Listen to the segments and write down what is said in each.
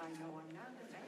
I know I'm not a bank.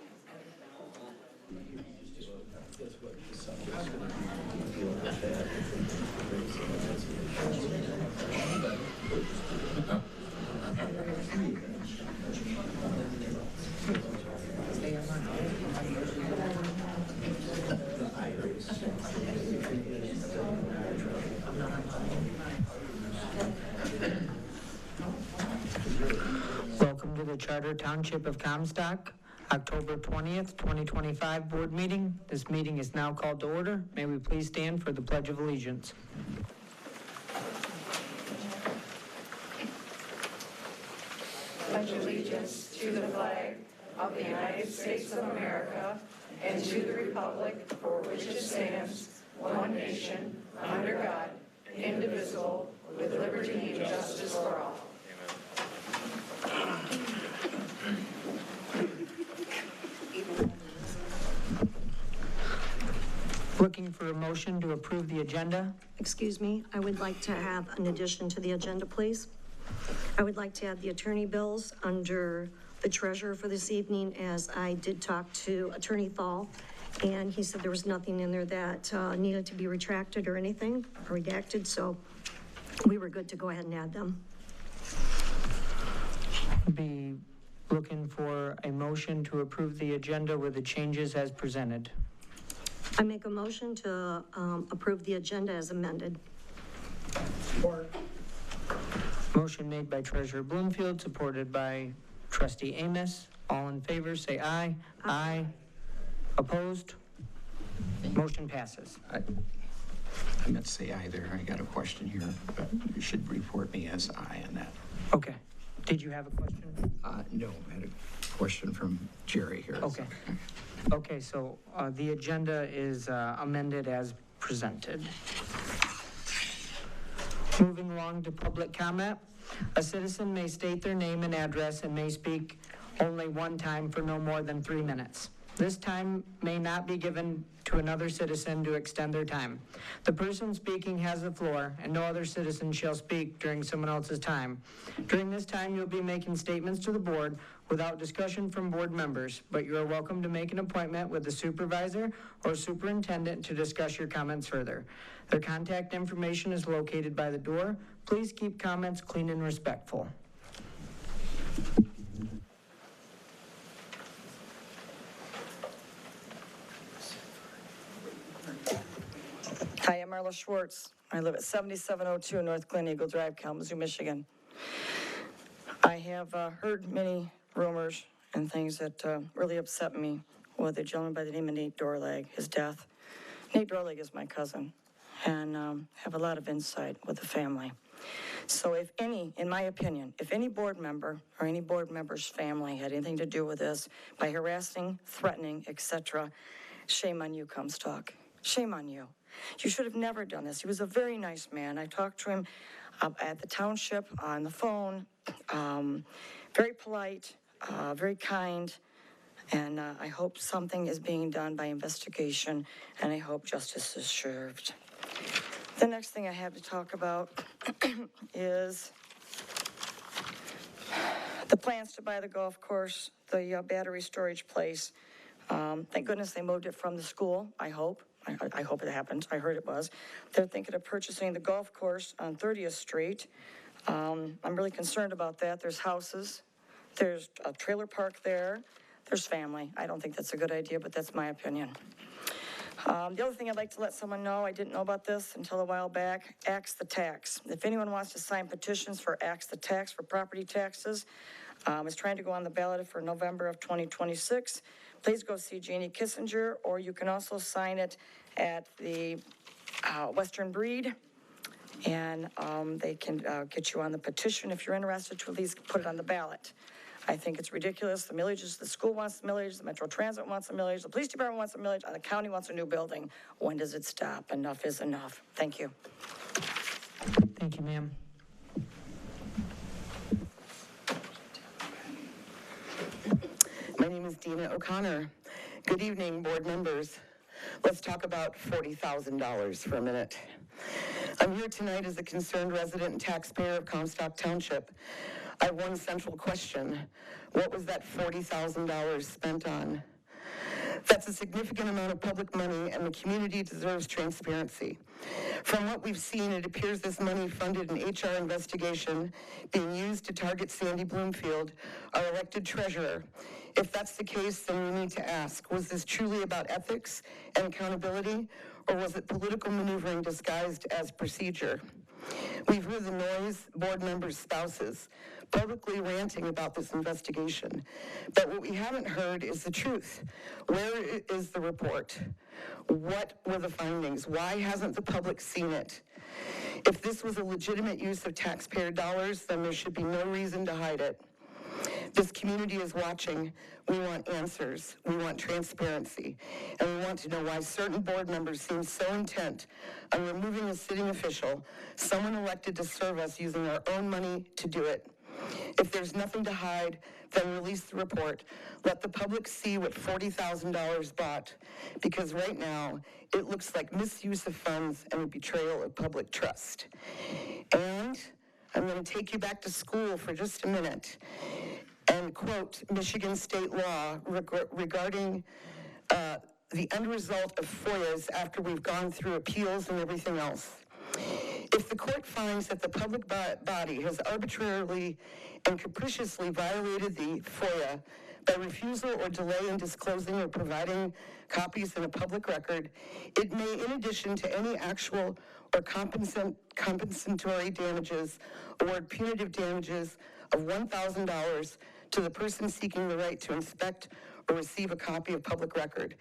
Welcome to the Charter Township of Comstock, October 20th, 2025 board meeting. This meeting is now called to order. May we please stand for the Pledge of Allegiance. Pledge allegiance to the flag of the United States of America and to the republic for which it stands, one nation, under God, indivisible, with liberty and justice for all. Looking for a motion to approve the agenda. Excuse me, I would like to have an addition to the agenda, please. I would like to add the attorney bills under the treasurer for this evening, as I did talk to Attorney Thal, and he said there was nothing in there that needed to be retracted or anything, or redacted, so we were good to go ahead and add them. Be looking for a motion to approve the agenda with the changes as presented. I make a motion to approve the agenda as amended. Motion made by Treasurer Bloomfield, supported by Trustee Amos. All in favor, say aye. Aye. Opposed? Motion passes. I meant to say aye there. I got a question here, but you should report me as aye on that. Okay. Did you have a question? No, I had a question from Jerry here. Okay. Okay, so the agenda is amended as presented. Moving along to public comment. A citizen may state their name and address and may speak only one time for no more than 3 minutes. This time may not be given to another citizen to extend their time. The person speaking has the floor, and no other citizen shall speak during someone else's time. During this time, you'll be making statements to the board without discussion from board members, but you are welcome to make an appointment with the supervisor or superintendent to discuss your comments further. Their contact information is located by the door. Please keep comments clean and respectful. Hi, I'm Marla Schwartz. I live at 7702 North Glen Eagle Drive, Kalamazoo, Michigan. I have heard many rumors and things that really upset me with a gentleman by the name of Nate Dorlag, his death. Nate Dorlag is my cousin, and have a lot of insight with the family. So if any, in my opinion, if any board member or any board member's family had anything to do with this by harassing, threatening, etc., shame on you, Comstock. Shame on you. You should have never done this. He was a very nice man. I talked to him at the township on the phone. Very polite, very kind, and I hope something is being done by investigation, and I hope justice is served. The next thing I have to talk about is the plans to buy the golf course, the battery storage place. Thank goodness they moved it from the school, I hope. I hope it happened. I heard it was. They're thinking of purchasing the golf course on 30th Street. I'm really concerned about that. There's houses. There's a trailer park there. There's family. I don't think that's a good idea, but that's my opinion. The other thing I'd like to let someone know, I didn't know about this until a while back, Axe the Tax. If anyone wants to sign petitions for Axe the Tax for property taxes, it's trying to go on the ballot for November of 2026. Please go see Jeannie Kissinger, or you can also sign it at the Western Breed, and they can get you on the petition if you're interested to at least put it on the ballot. I think it's ridiculous. The millages, the school wants the millage, the Metro Transit wants the millage, the police department wants a millage, and the county wants a new building. When does it stop? Enough is enough. Thank you. Thank you, ma'am. My name is Dina O'Connor. Good evening, board members. Let's talk about $40,000 for a minute. I'm here tonight as a concerned resident and taxpayer of Comstock Township. I have one central question. What was that $40,000 spent on? That's a significant amount of public money, and the community deserves transparency. From what we've seen, it appears this money funded an HR investigation being used to target Sandy Bloomfield, our elected treasurer. If that's the case, then we need to ask, was this truly about ethics and accountability, or was it political maneuvering disguised as procedure? We've heard the noise, board members' spouses, publicly ranting about this investigation. But what we haven't heard is the truth. Where is the report? What were the findings? Why hasn't the public seen it? If this was a legitimate use of taxpayer dollars, then there should be no reason to hide it. This community is watching. We want answers. We want transparency. And we want to know why certain board members seem so intent on removing a sitting official, someone elected to serve us using our own money to do it. If there's nothing to hide, then release the report. Let the public see what $40,000 bought, because right now it looks like misuse of funds and a betrayal of public trust. And I'm going to take you back to school for just a minute and quote Michigan state law regarding the end result of FOIAs after we've gone through appeals and everything else. If the court finds that the public body has arbitrarily and capriciously violated the FOIA by refusal or delay in disclosing or providing copies in a public record, it may, in addition to any actual or compensatory damages, award punitive damages of $1,000 to the person seeking the right to inspect or receive a copy of public record.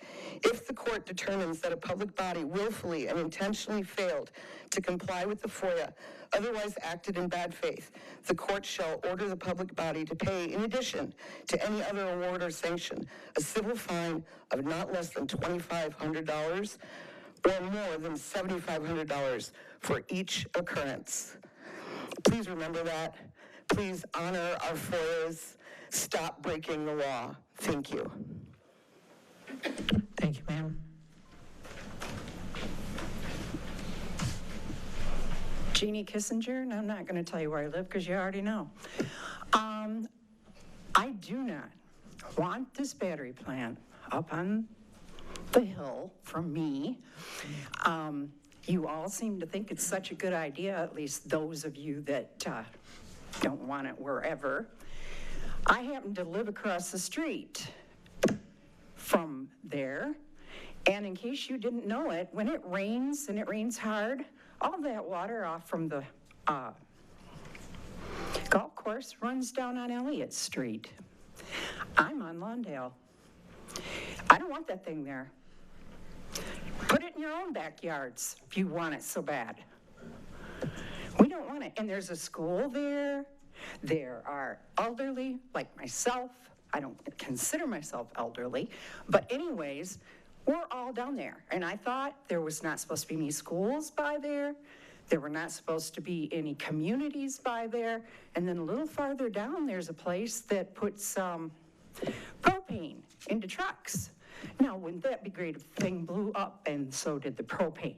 If the court determines that a public body willfully and intentionally failed to comply with the FOIA, otherwise acted in bad faith, the court shall order the public body to pay, in addition to any other award or sanction, a civil fine of not less than $2,500 or more than $7,500 for each occurrence. Please remember that. Please honor our FOIAs. Stop breaking the law. Thank you. Thank you, ma'am. Jeannie Kissinger, and I'm not going to tell you where I live because you already know. I do not want this battery plant up on the hill from me. You all seem to think it's such a good idea, at least those of you that don't want it wherever. I happen to live across the street from there, and in case you didn't know it, when it rains, and it rains hard, all that water off from the golf course runs down on Elliott Street. I'm on Lawndale. I don't want that thing there. Put it in your own backyards if you want it so bad. We don't want it. And there's a school there. There are elderly like myself. I don't consider myself elderly. But anyways, we're all down there. And I thought there was not supposed to be any schools by there. There were not supposed to be any communities by there. And then a little farther down, there's a place that puts propane into trucks. Now, wouldn't that be great if the thing blew up and so did the propane?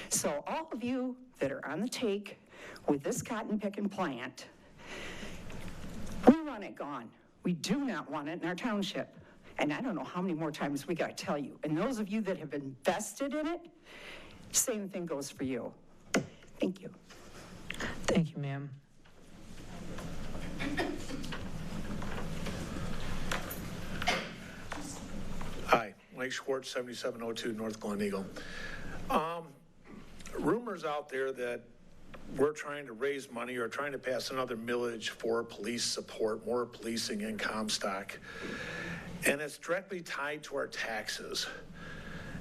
So all of you that are on the take with this cotton picking plant, we want it gone. We do not want it in our township. And I don't know how many more times we got to tell you. And those of you that have invested in it, same thing goes for you. Thank you. Thank you, ma'am. Hi, Mike Schwartz, 7702 North Glen Eagle. Rumors out there that we're trying to raise money or trying to pass another millage for police support, more policing in Comstock. And it's directly tied to our taxes.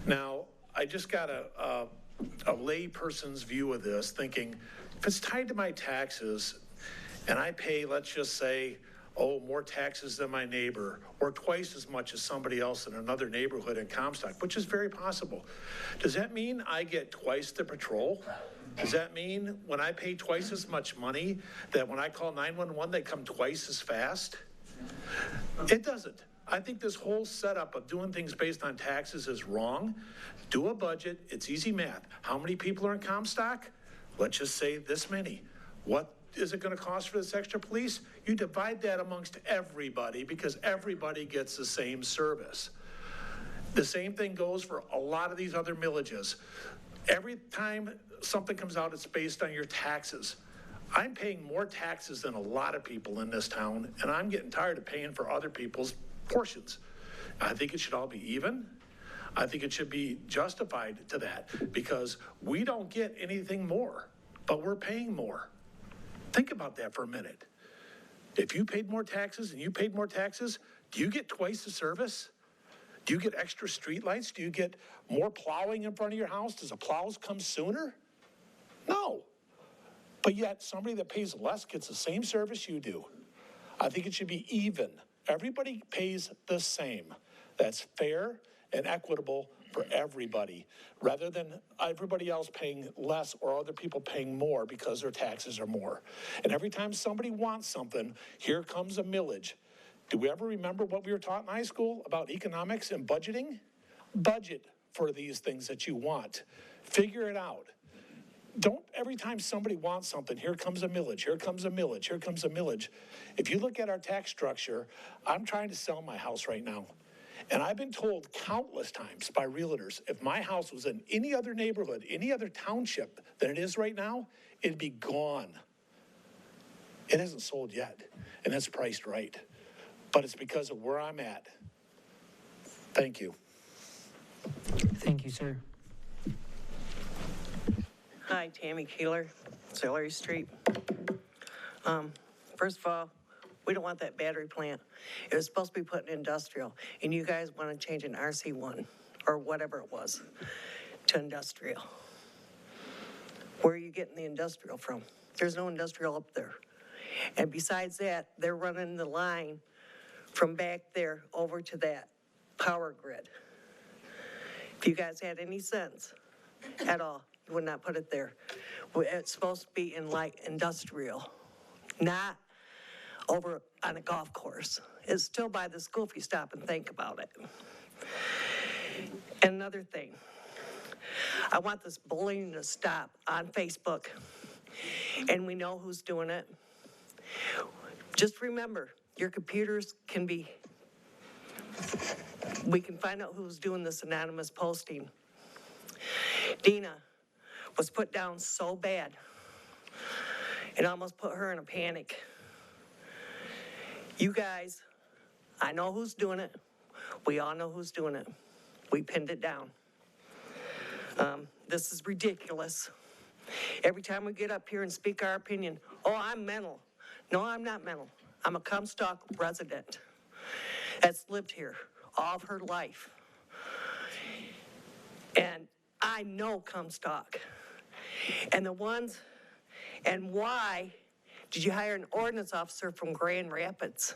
Now, I just got a lay person's view of this, thinking, if it's tied to my taxes and I pay, let's just say, more taxes than my neighbor, or twice as much as somebody else in another neighborhood in Comstock, which is very possible. Does that mean I get twice the patrol? Does that mean when I pay twice as much money that when I call 911, they come twice as fast? It doesn't. I think this whole setup of doing things based on taxes is wrong. Do a budget. It's easy math. How many people are in Comstock? let's just say this many. What is it going to cost for this extra police? You divide that amongst everybody because everybody gets the same service. The same thing goes for a lot of these other millages. Every time something comes out, it's based on your taxes. I'm paying more taxes than a lot of people in this town, and I'm getting tired of paying for other people's portions. I think it should all be even. I think it should be justified to that because we don't get anything more, but we're paying more. Think about that for a minute. If you paid more taxes and you paid more taxes, do you get twice the service? Do you get extra streetlights? Do you get more plowing in front of your house? Does the plows come sooner? No. But yet somebody that pays less gets the same service you do. I think it should be even. Everybody pays the same. That's fair and equitable for everybody, rather than everybody else paying less or other people paying more because their taxes are more. And every time somebody wants something, here comes a millage. Do we ever remember what we were taught in high school about economics and budgeting? Budget for these things that you want. Figure it out. Don't every time somebody wants something, here comes a millage, here comes a millage, here comes a millage. If you look at our tax structure, I'm trying to sell my house right now. And I've been told countless times by realtors, if my house was in any other neighborhood, any other township than it is right now, it'd be gone. It hasn't sold yet, and it's priced right. But it's because of where I'm at. Thank you. Thank you, sir. Hi, Tammy Keeler, Celery Street. First of all, we don't want that battery plant. It was supposed to be put in industrial, and you guys want to change an RC1, or whatever it was, to industrial. Where are you getting the industrial from? There's no industrial up there. And besides that, they're running the line from back there over to that power grid. If you guys had any sense at all, you would not put it there. It's supposed to be in light industrial, not over on a golf course. It's still by the school if you stop and think about it. And another thing, I want this bullying to stop on Facebook. And we know who's doing it. Just remember, your computers can be, we can find out who's doing this anonymous posting. Dina was put down so bad, it almost put her in a panic. You guys, I know who's doing it. We all know who's doing it. We pinned it down. This is ridiculous. Every time we get up here and speak our opinion, oh, I'm mental. No, I'm not mental. I'm a Comstock resident that's lived here all of her life. And I know Comstock. And the ones, and why did you hire an ordinance officer from Grand Rapids?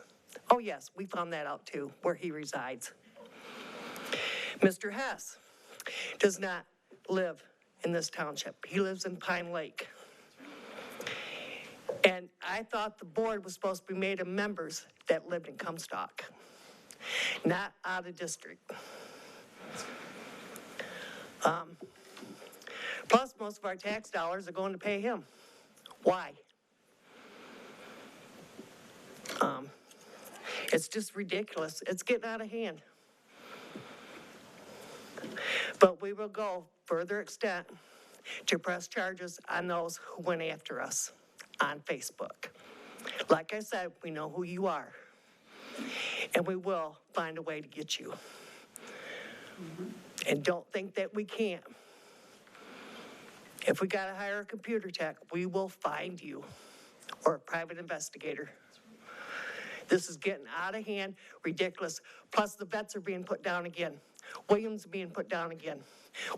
Oh yes, we found that out too, where he resides. Mr. Hess does not live in this township. He lives in Pine Lake. And I thought the board was supposed to be made of members that lived in Comstock, not out of district. Plus, most of our tax dollars are going to pay him. Why? It's just ridiculous. It's getting out of hand. But we will go further extent to press charges on those who went after us on Facebook. Like I said, we know who you are, and we will find a way to get you. And don't think that we can't. If we gotta hire a computer tech, we will find you, or a private investigator. This is getting out of hand, ridiculous. Plus the vets are being put down again. Williams are being put down again.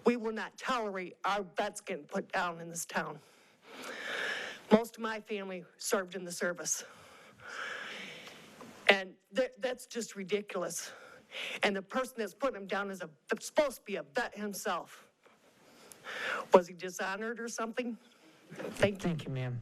We will not tolerate our vets getting put down in this town. Most of my family served in the service. And that's just ridiculous. And the person that's putting him down is supposed to be a vet himself. Was he dishonored or something? Thank you. Thank you, ma'am.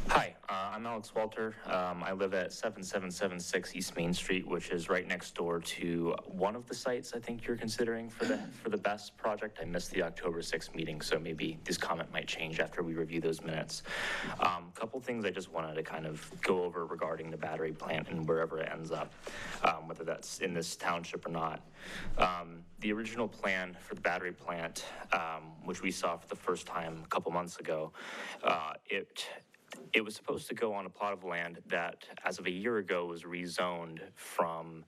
Hi, I'm I'm Alex Walter. I live at 7776 East Main Street, which is right next door to one of the sites I think you're considering for the BEST project. I missed the October 6th meeting, so maybe this comment might change after we review those minutes. A couple things I just wanted to kind of go over regarding the battery plant and wherever it ends up, whether that's in this township or not. The original plan for the battery plant, which we saw for the first time a couple months ago, it was supposed to go on a plot of land that, as of a year ago, was rezoned from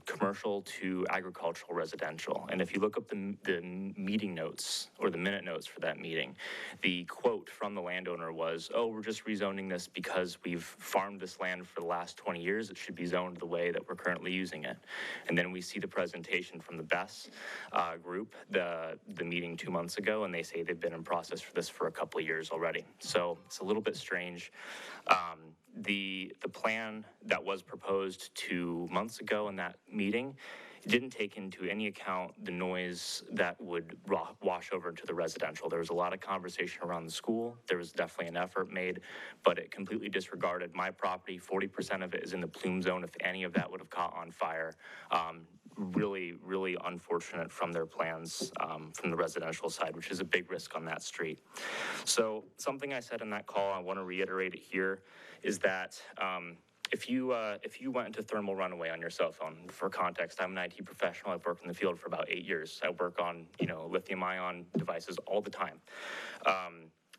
commercial to agricultural residential. And if you look up the meeting notes or the minute notes for that meeting, the quote from the landowner was, "Oh, we're just rezoning this because we've farmed this land for the last 20 years. It should be zoned the way that we're currently using it." And then we see the presentation from the BEST group, the meeting 2 months ago, and they say they've been in process for this for a couple of years already. So it's a little bit strange. The plan that was proposed 2 months ago in that meeting didn't take into any account the noise that would wash over into the residential. There was a lot of conversation around the school. There was definitely an effort made, but it completely disregarded my property. 40% of it is in the plume zone. If any of that would have caught on fire, really, really unfortunate from their plans from the residential side, which is a big risk on that street. So something I said in that call, I want to reiterate it here, is that if you went into thermal runaway on your cell phone, for context, I'm an IT professional. I've worked in the field for about 8 years. I work on, lithium-ion devices all the time.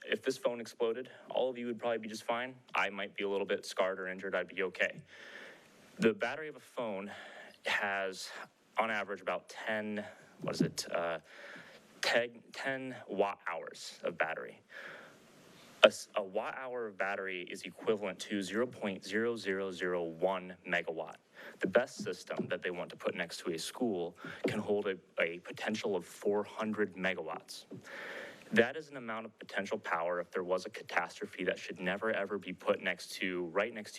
If this phone exploded, all of you would probably be just fine. I might be a little bit scarred or injured. I'd be okay. The battery of a phone has, on average, about 10 watt hours of battery. A watt hour of battery is equivalent to 0.0001 megawatt. The BEST system that they want to put next to a school can hold a potential of 400 megawatts. That is an amount of potential power if there was a catastrophe that should never, ever be put right next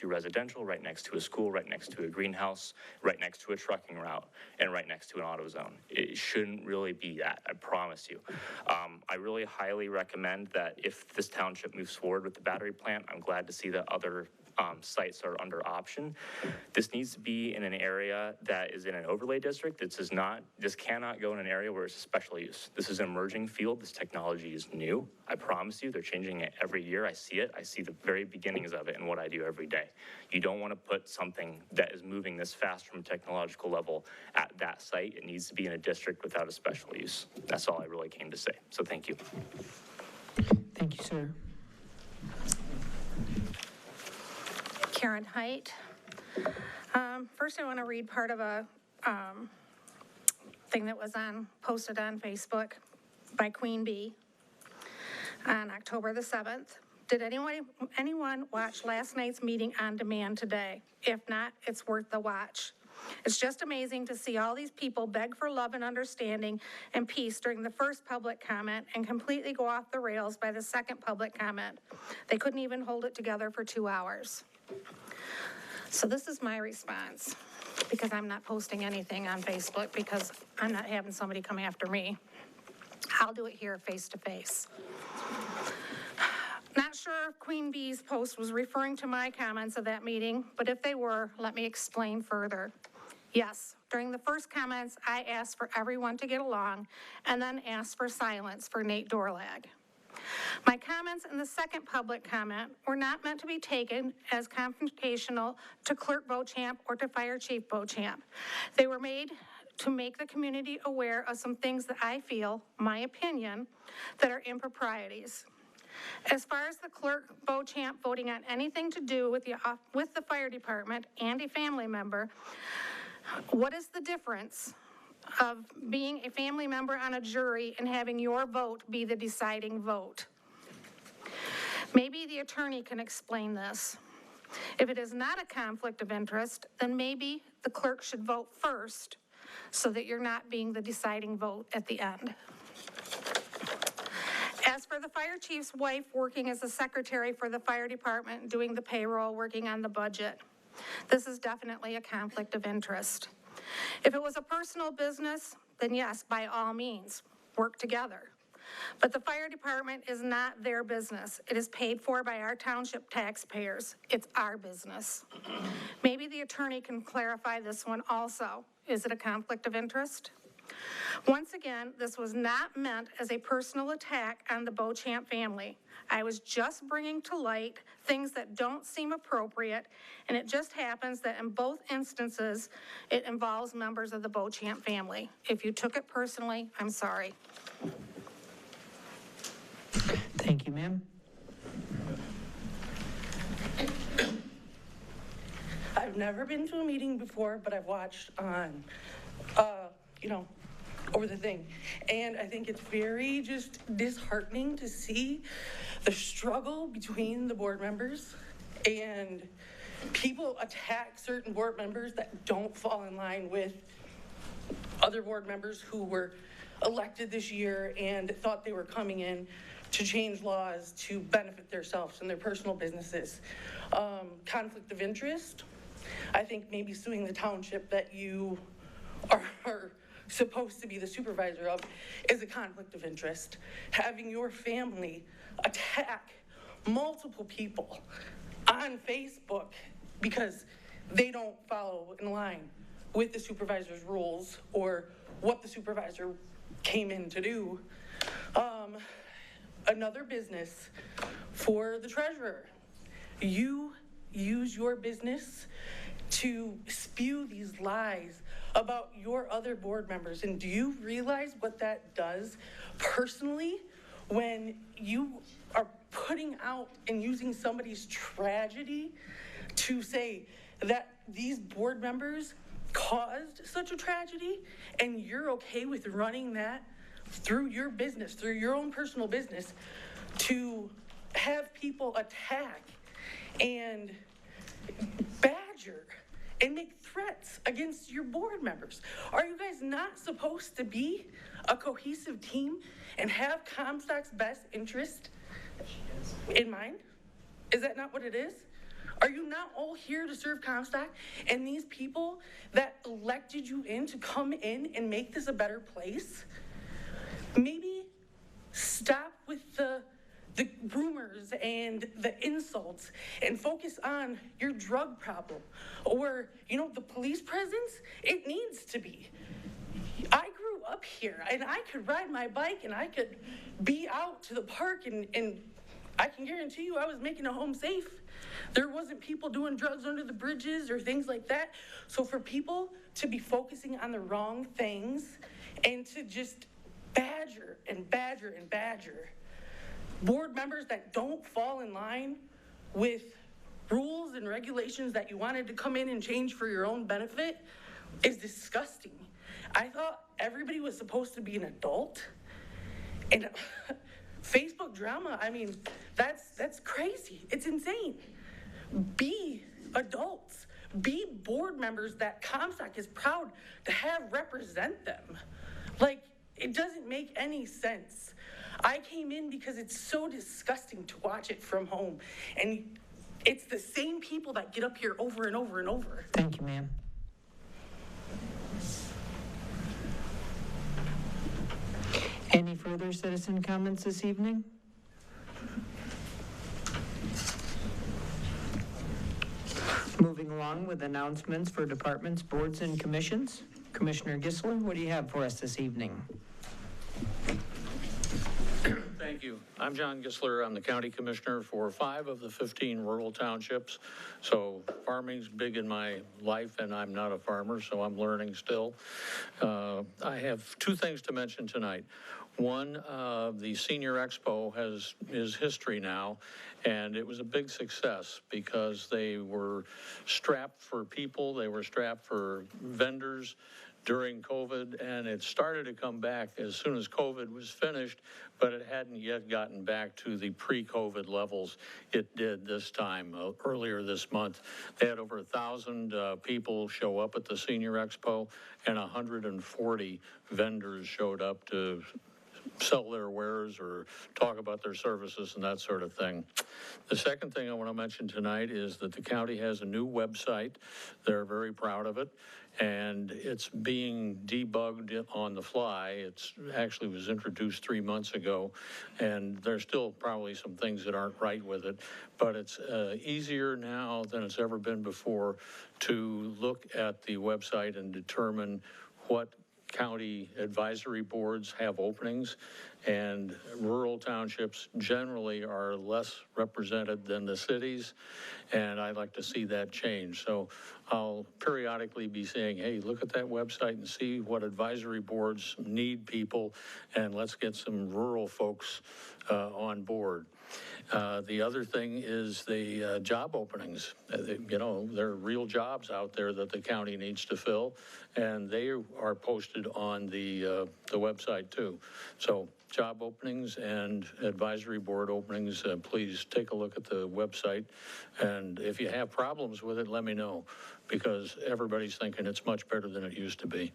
to residential, right next to a school, right next to a greenhouse, right next to a trucking route, and right next to an auto zone. It shouldn't really be that, I promise you. I really highly recommend that if this township moves forward with the battery plant, I'm glad to see that other sites are under option. This needs to be in an area that is in an overlay district. This cannot go in an area where it's a special use. This is an emerging field. This technology is new. I promise you, they're changing it every year. I see it. I see the very beginnings of it in what I do every day. You don't want to put something that is moving this fast from a technological level at that site. It needs to be in a district without a special use. That's all I really came to say. So thank you. Thank you, sir. Karen Height. First, I want to read part of a thing that was posted on Facebook by Queen Bee on October the 7th. Did anyone watch last night's meeting on demand today? If not, it's worth the watch. It's just amazing to see all these people beg for love and understanding and peace during the first public comment and completely go off the rails by the second public comment. They couldn't even hold it together for 2 hours. So this is my response, because I'm not posting anything on Facebook because I'm not having somebody come after me. I'll do it here face to face. Not sure if Queen Bee's post was referring to my comments of that meeting, but if they were, let me explain further. Yes, during the first comments, I asked for everyone to get along and then asked for silence for Nate Dorlag. My comments in the second public comment were not meant to be taken as confrontational to Clerk Beauchamp or to Fire Chief Beauchamp. They were made to make the community aware of some things that I feel, my opinion, that are improprieties. As far as the Clerk Beauchamp voting on anything to do with the fire department and a family member, what is the difference of being a family member on a jury and having your vote be the deciding vote? Maybe the attorney can explain this. If it is not a conflict of interest, then maybe the clerk should vote first so that you're not being the deciding vote at the end. As for the fire chief's wife working as a secretary for the fire department, doing the payroll, working on the budget, this is definitely a conflict of interest. If it was a personal business, then yes, by all means, work together. But the fire department is not their business. It is paid for by our township taxpayers. It's our business. Maybe the attorney can clarify this one also. Is it a conflict of interest? Once again, this was not meant as a personal attack on the Beauchamp family. I was just bringing to light things that don't seem appropriate, and it just happens that in both instances, it involves members of the Beauchamp family. If you took it personally, I'm sorry. Thank you, ma'am. I've never been to a meeting before, but I've watched on, over the thing. And I think it's very just disheartening to see the struggle between the board members, and people attack certain board members that don't fall in line with other board members who were elected this year and thought they were coming in to change laws to benefit themselves and their personal businesses. Conflict of interest, I think maybe suing the township that you are supposed to be the supervisor of is a conflict of interest. Having your family attack multiple people on Facebook because they don't follow in line with the supervisor's rules or what the supervisor came in to do. Another business for the treasurer. You use your business to spew these lies about your other board members. And do you realize what that does personally when you are putting out and using somebody's tragedy to say that these board members caused such a tragedy, and you're okay with running that through your business, through your own personal business, to have people attack and badger and make threats against your board members? Are you guys not supposed to be a cohesive team and have Comstock's best interest in mind? Is that not what it is? Are you not all here to serve Comstock? And these people that elected you in to come in and make this a better place, maybe stop with the rumors and the insults and focus on your drug problem or, the police presence. It needs to be. I grew up here and I could ride my bike and I could be out to the park and I can guarantee you I was making a home safe. There wasn't people doing drugs under the bridges or things like that. So for people to be focusing on the wrong things and to just badger and badger and badger board members that don't fall in line with rules and regulations that you wanted to come in and change for your own benefit is disgusting. I thought everybody was supposed to be an adult, and Facebook drama, that's crazy. It's insane. Be adults. Be board members that Comstock is proud to have represent them. It doesn't make any sense. I came in because it's so disgusting to watch it from home. And it's the same people that get up here over and over and over. Thank you, ma'am. Any further citizen comments this evening? Moving along with announcements for departments, boards, and commissions. Commissioner Gisler, what do you have for us this evening? Thank you. I'm John Gisler. I'm the county commissioner for 5 of the 15 rural townships. So farming's big in my life, and I'm not a farmer, so I'm learning still. I have 2 things to mention tonight. One, the Senior Expo is history now, and it was a big success because they were strapped for people, they were strapped for vendors during COVID, and it started to come back as soon as COVID was finished, but it hadn't yet gotten back to the pre-COVID levels it did this time, earlier this month. They had over 1,000 people show up at the Senior Expo, and 140 vendors showed up to sell their wares or talk about their services and that sort of thing. The second thing I want to mention tonight is that the county has a new website. They're very proud of it, and it's being debugged on the fly. It's actually was introduced 3 months ago, and there's still probably some things that aren't right with it, but it's easier now than it's ever been before to look at the website and determine what county advisory boards have openings, and rural townships generally are less represented than the cities, and I'd like to see that change. So I'll periodically be saying, hey, look at that website and see what advisory boards need people, and let's get some rural folks on board. The other thing is the job openings. You know, there are real jobs out there that the county needs to fill, and they are posted on the website too. So job openings and advisory board openings, please take a look at the website. And if you have problems with it, let me know, because everybody's thinking it's much better than it used to be.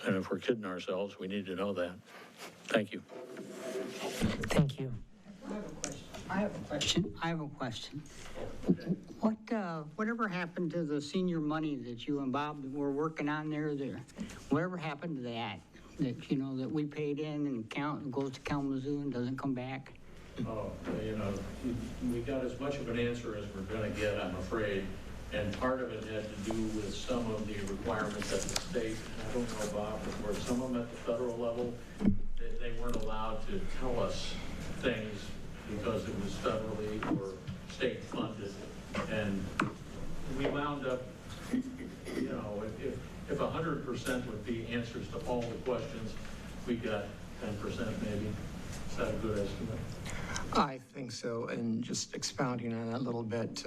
And if we're kidding ourselves, we need to know that. Thank you. Thank you. I have a question. Whatever happened to the senior money that you and Bob were working on there? Whatever happened to that? That, you know, that we paid in and goes to Kalamazoo and doesn't come back? Oh, you know, we got as much of an answer as we're going to get, I'm afraid. And part of it had to do with some of the requirements at the state. I don't know, Bob, but were some of them at the federal level, they weren't allowed to tell us things because it was federally or state funded. And we wound up, you know, if 100% would be answers to all the questions, we got 10% maybe. Is that a good estimate? I think so, and just expounding on that a little bit,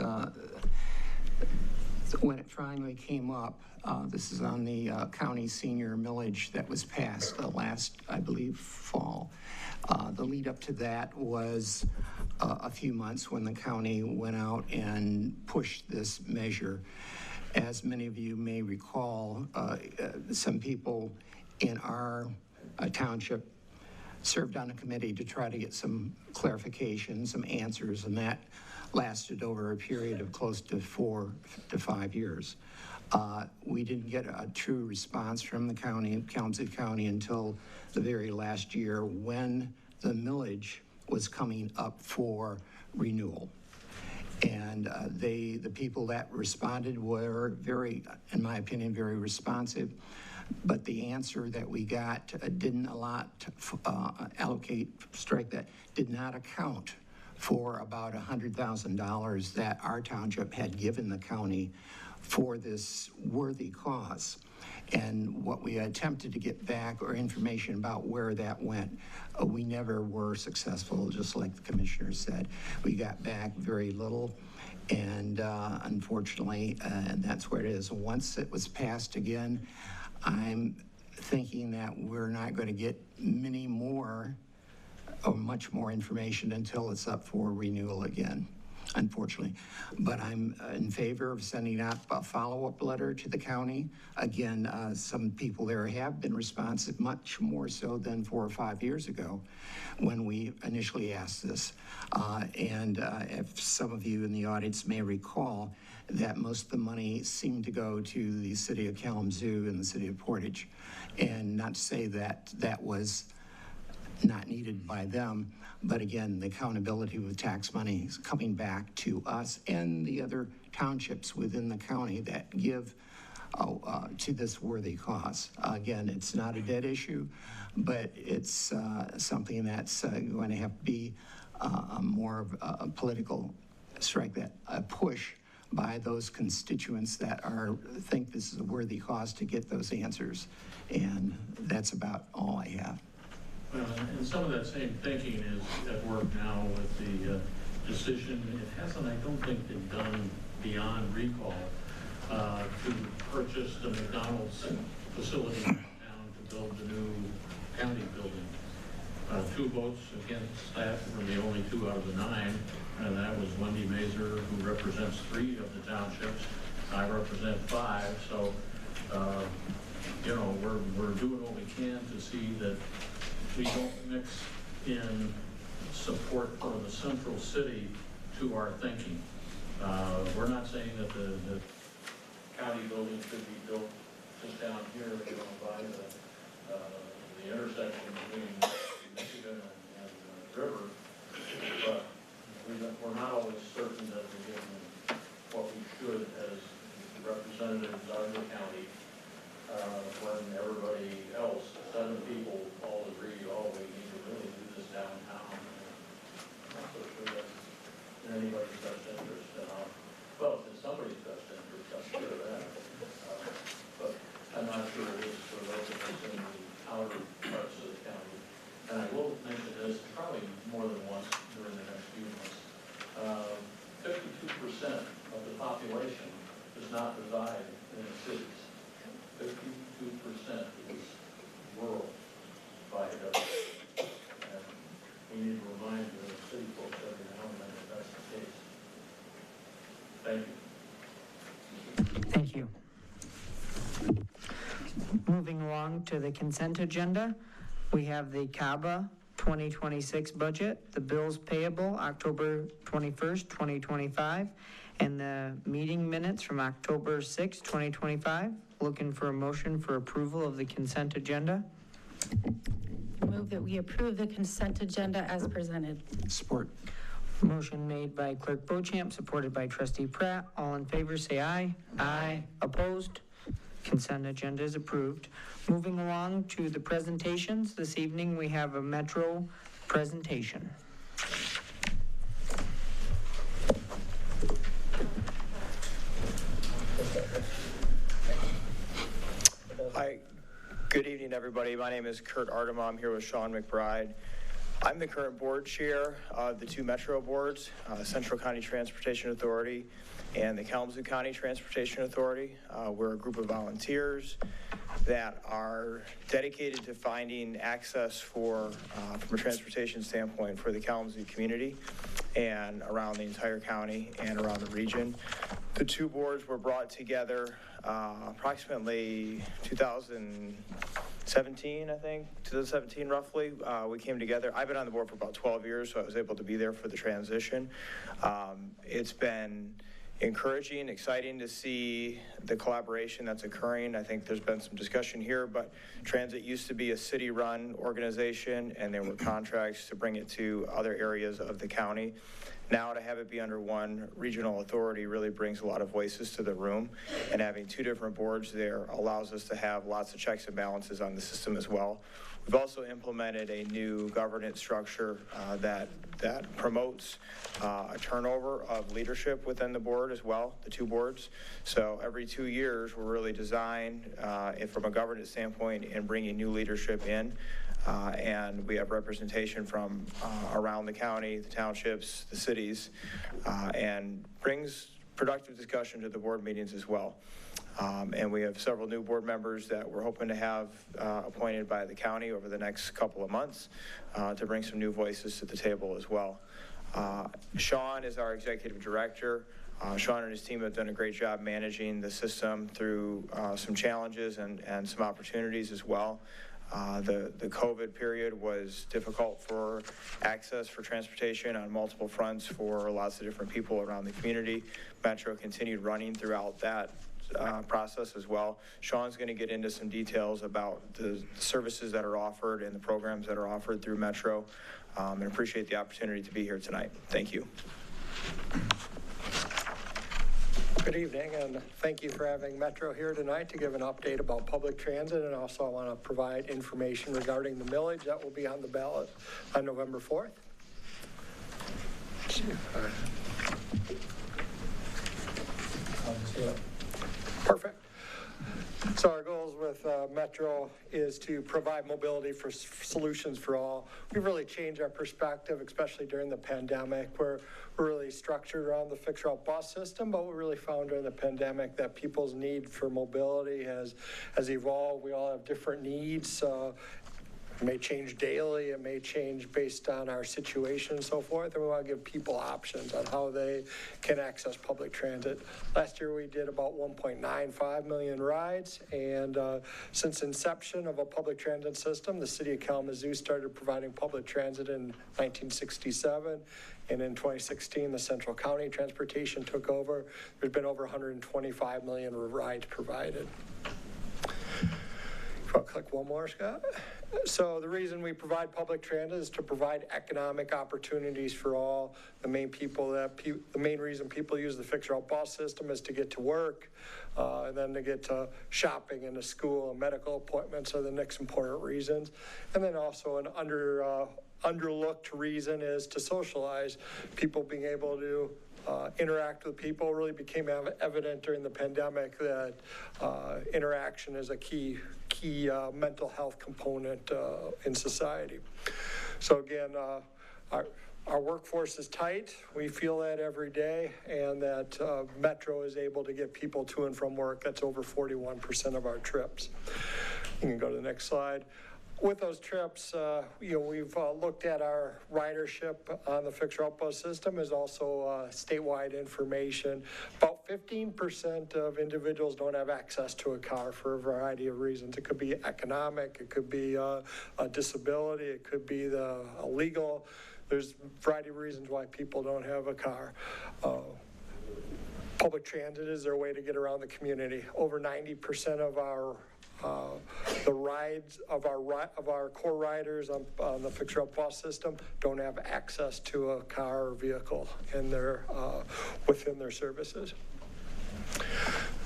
when it finally came up, this is on the county senior millage that was passed last, I believe, fall. The lead up to that was a few months when the county went out and pushed this measure. As many of you may recall, some people in our township served on a committee to try to get some clarification, some answers, and that lasted over a period of close to 4 to 5 years. We didn't get a true response from the county, Kalamazoo County, until the very last year when the millage was coming up for renewal. And the people that responded were very, in my opinion, very responsive. But the answer that we got didn't did not account for about $100,000 that our township had given the county for this worthy cause. And what we attempted to get back or information about where that went, we never were successful, just like the commissioner said. We got back very little, and unfortunately, and that's where it is. Once it was passed again, I'm thinking that we're not going to get many more or much more information until it's up for renewal again, unfortunately. But I'm in favor of sending out a follow-up letter to the county. Again, some people there have been responsive, much more so than 4 or 5 years ago when we initially asked this. And if some of you in the audience may recall, that most of the money seemed to go to the city of Kalamazoo and the city of Portage. And not to say that that was not needed by them, but again, the accountability with tax money is coming back to us and the other townships within the county that give to this worthy cause. Again, it's not a dead issue, but it's something that's going to have to be more of a political push by those constituents that think this is a worthy cause to get those answers. And that's about all I have. Well, and some of that same thinking is at work now with the decision. It hasn't, I don't think, been done beyond recall to purchase the McDonald's facility in town to build the new county building. 2 votes against that were the only 2 out of the 9, and that was Wendy Mazer, who represents 3 of the townships. I represent 5, so you know, we're doing what we can to see that we don't mix in support for the central city to our thinking. We're not saying that the county building should be built just down here, by the intersection between Michigan and the river, but we're not always certain that we're getting what we should as representatives of the county, when everybody else, 7 people, all agree, oh, we need to really do this downtown. I'm not so sure that's in anybody's best interest. Well, it's in somebody's best interest, I'm sure of that. But I'm not sure it is for residents in the outer parts of the county. And I will mention this probably more than once during the next few months. 52% of the population does not reside in the cities. 52% is rural by definition. And we need to remind the city folks every now and then that that's the case. Thank you. Thank you. Moving along to the consent agenda, we have the CABA 2026 budget, the bills payable October 21st, 2025, and the meeting minutes from October 6th, 2025. Looking for a motion for approval of the consent agenda. Move that we approve the consent agenda as presented. Support. Motion made by Clerk Beauchamp, supported by Trustee Pratt. All in favor, say aye. Aye. Opposed? Consent agenda is approved. Moving along to the presentations. This evening, we have a Metro presentation. Hi, good evening, everybody. My name is Kurt Artema. I'm here with Sean McBride. I'm the current board chair of the 2 Metro boards, Central County Transportation Authority and the Kalamazoo County Transportation Authority. We're a group of volunteers that are dedicated to finding access for, from a transportation standpoint, for the Kalamazoo community and around the entire county and around the region. The 2 boards were brought together approximately 2017, I think, 2017 roughly. We came together. I've been on the board for about 12 years, so I was able to be there for the transition. It's been encouraging, exciting to see the collaboration that's occurring. I think there's been some discussion here, but transit used to be a city-run organization, and there were contracts to bring it to other areas of the county. Now to have it be under one regional authority really brings a lot of voices to the room, and having 2 different boards there allows us to have lots of checks and balances on the system as well. We've also implemented a new governance structure that promotes a turnover of leadership within the board as well, the 2 boards. So every 2 years, we're really designed from a governance standpoint in bringing new leadership in. And we have representation from around the county, the townships, the cities, and brings productive discussion to the board meetings as well. And we have several new board members that we're hoping to have appointed by the county over the next couple of months to bring some new voices to the table as well. Sean is our executive director. Sean and his team have done a great job managing the system through some challenges and some opportunities as well. The COVID period was difficult for access for transportation on multiple fronts for lots of different people around the community. Metro continued running throughout that process as well. Sean's going to get into some details about the services that are offered and the programs that are offered through Metro, and appreciate the opportunity to be here tonight. Thank you. Good evening, and thank you for having Metro here tonight to give an update about public transit, and also I want to provide information regarding the millage that will be on the ballot on November 4th. Perfect. So our goals with Metro is to provide mobility for solutions for all. We've really changed our perspective, especially during the pandemic, where we're really structured around the fixed route bus system, but we really found during the pandemic that people's need for mobility has evolved. We all have different needs. It may change daily, it may change based on our situation and so forth, and we want to give people options on how they can access public transit. Last year we did about 1.95 million rides, and since inception of a public transit system, the city of Kalamazoo started providing public transit in 1967, and in 2016 the Central County Transportation took over. There's been over 125 million rides provided. If I'll click one more, Scott. So the reason we provide public transit is to provide economic opportunities for all. The main reason people use the fixed-route bus system is to get to work, and then to get to shopping and to school and medical appointments are the next important reasons. And then also an underlooked reason is to socialize. People being able to interact with people really became evident during the pandemic that interaction is a key mental health component in society. So again, our workforce is tight. We feel that every day, and that Metro is able to get people to and from work. That's over 41% of our trips. You can go to the next slide. With those trips, we've looked at our ridership on the fixed-route bus system is also statewide information. About 15% of individuals don't have access to a car for a variety of reasons. It could be economic, it could be a disability, it could be the illegal. There's a variety of reasons why people don't have a car. Public transit is their way to get around the community. Over 90% of the rides of our core riders on the fixed-route bus system don't have access to a car or vehicle within their services.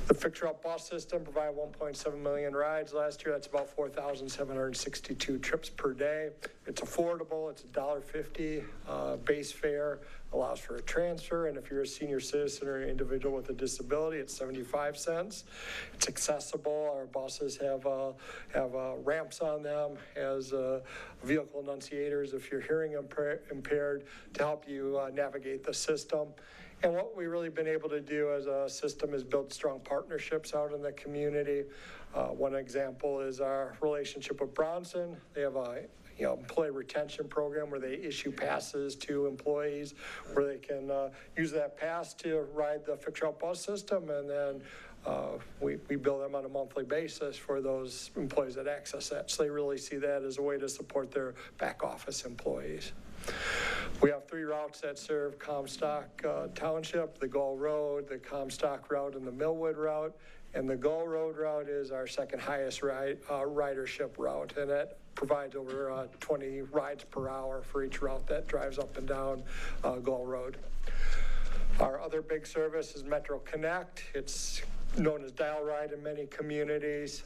The fixed-route bus system provided 1.7 million rides last year. That's about 4,762 trips per day. It's affordable. It's $1.50 base fare, allows for a transfer, and if you're a senior citizen or an individual with a disability, it's 75 cents. It's accessible. Our buses have ramps on them, has vehicle enunciators if you're hearing impaired to help you navigate the system. And what we've really been able to do as a system is build strong partnerships out in the community. One example is our relationship with Bronson. They have a employee retention program where they issue passes to employees where they can use that pass to ride the fixed-route bus system, and then we bill them on a monthly basis for those employees that access that. So they really see that as a way to support their back office employees. We have 3 routes that serve Comstock Township: the Gull Road, the Comstock route, and the Millwood route. And the Gull Road route is our second highest ridership route, and it provides over 20 rides per hour for each route that drives up and down Gull Road. Our other big service is Metro Connect. It's known as Dial Ride in many communities.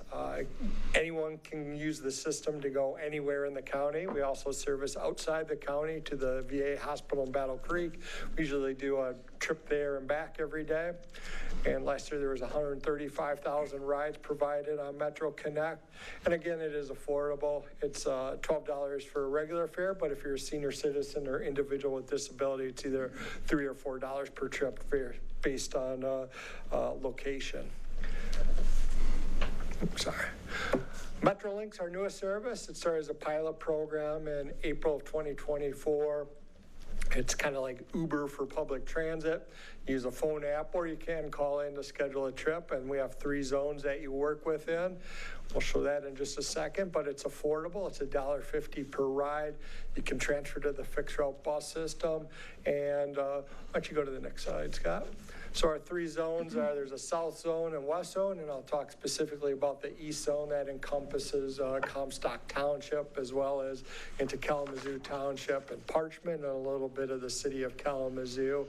Anyone can use the system to go anywhere in the county. We also service outside the county to the VA hospital in Battle Creek. We usually do a trip there and back every day. And last year there was 135,000 rides provided on Metro Connect. And again, it is affordable. It's $12 for a regular fare, but if you're a senior citizen or individual with disability, it's either $3 or $4 per trip fare based on location. Sorry. Metrolinx, our newest service, it started as a pilot program in April of 2024. It's kind of like Uber for public transit. Use a phone app, or you can call in to schedule a trip, and we have 3 zones that you work within. We'll show that in just a second, but it's affordable. It's $1.50 per ride. You can transfer to the fixed-route bus system. And why don't you go to the next slide, Scott? So our 3 zones are, there's a south zone and west zone, and I'll talk specifically about the east zone that encompasses Comstock Township, as well as into Kalamazoo Township and Parchment, and a little bit of the city of Kalamazoo.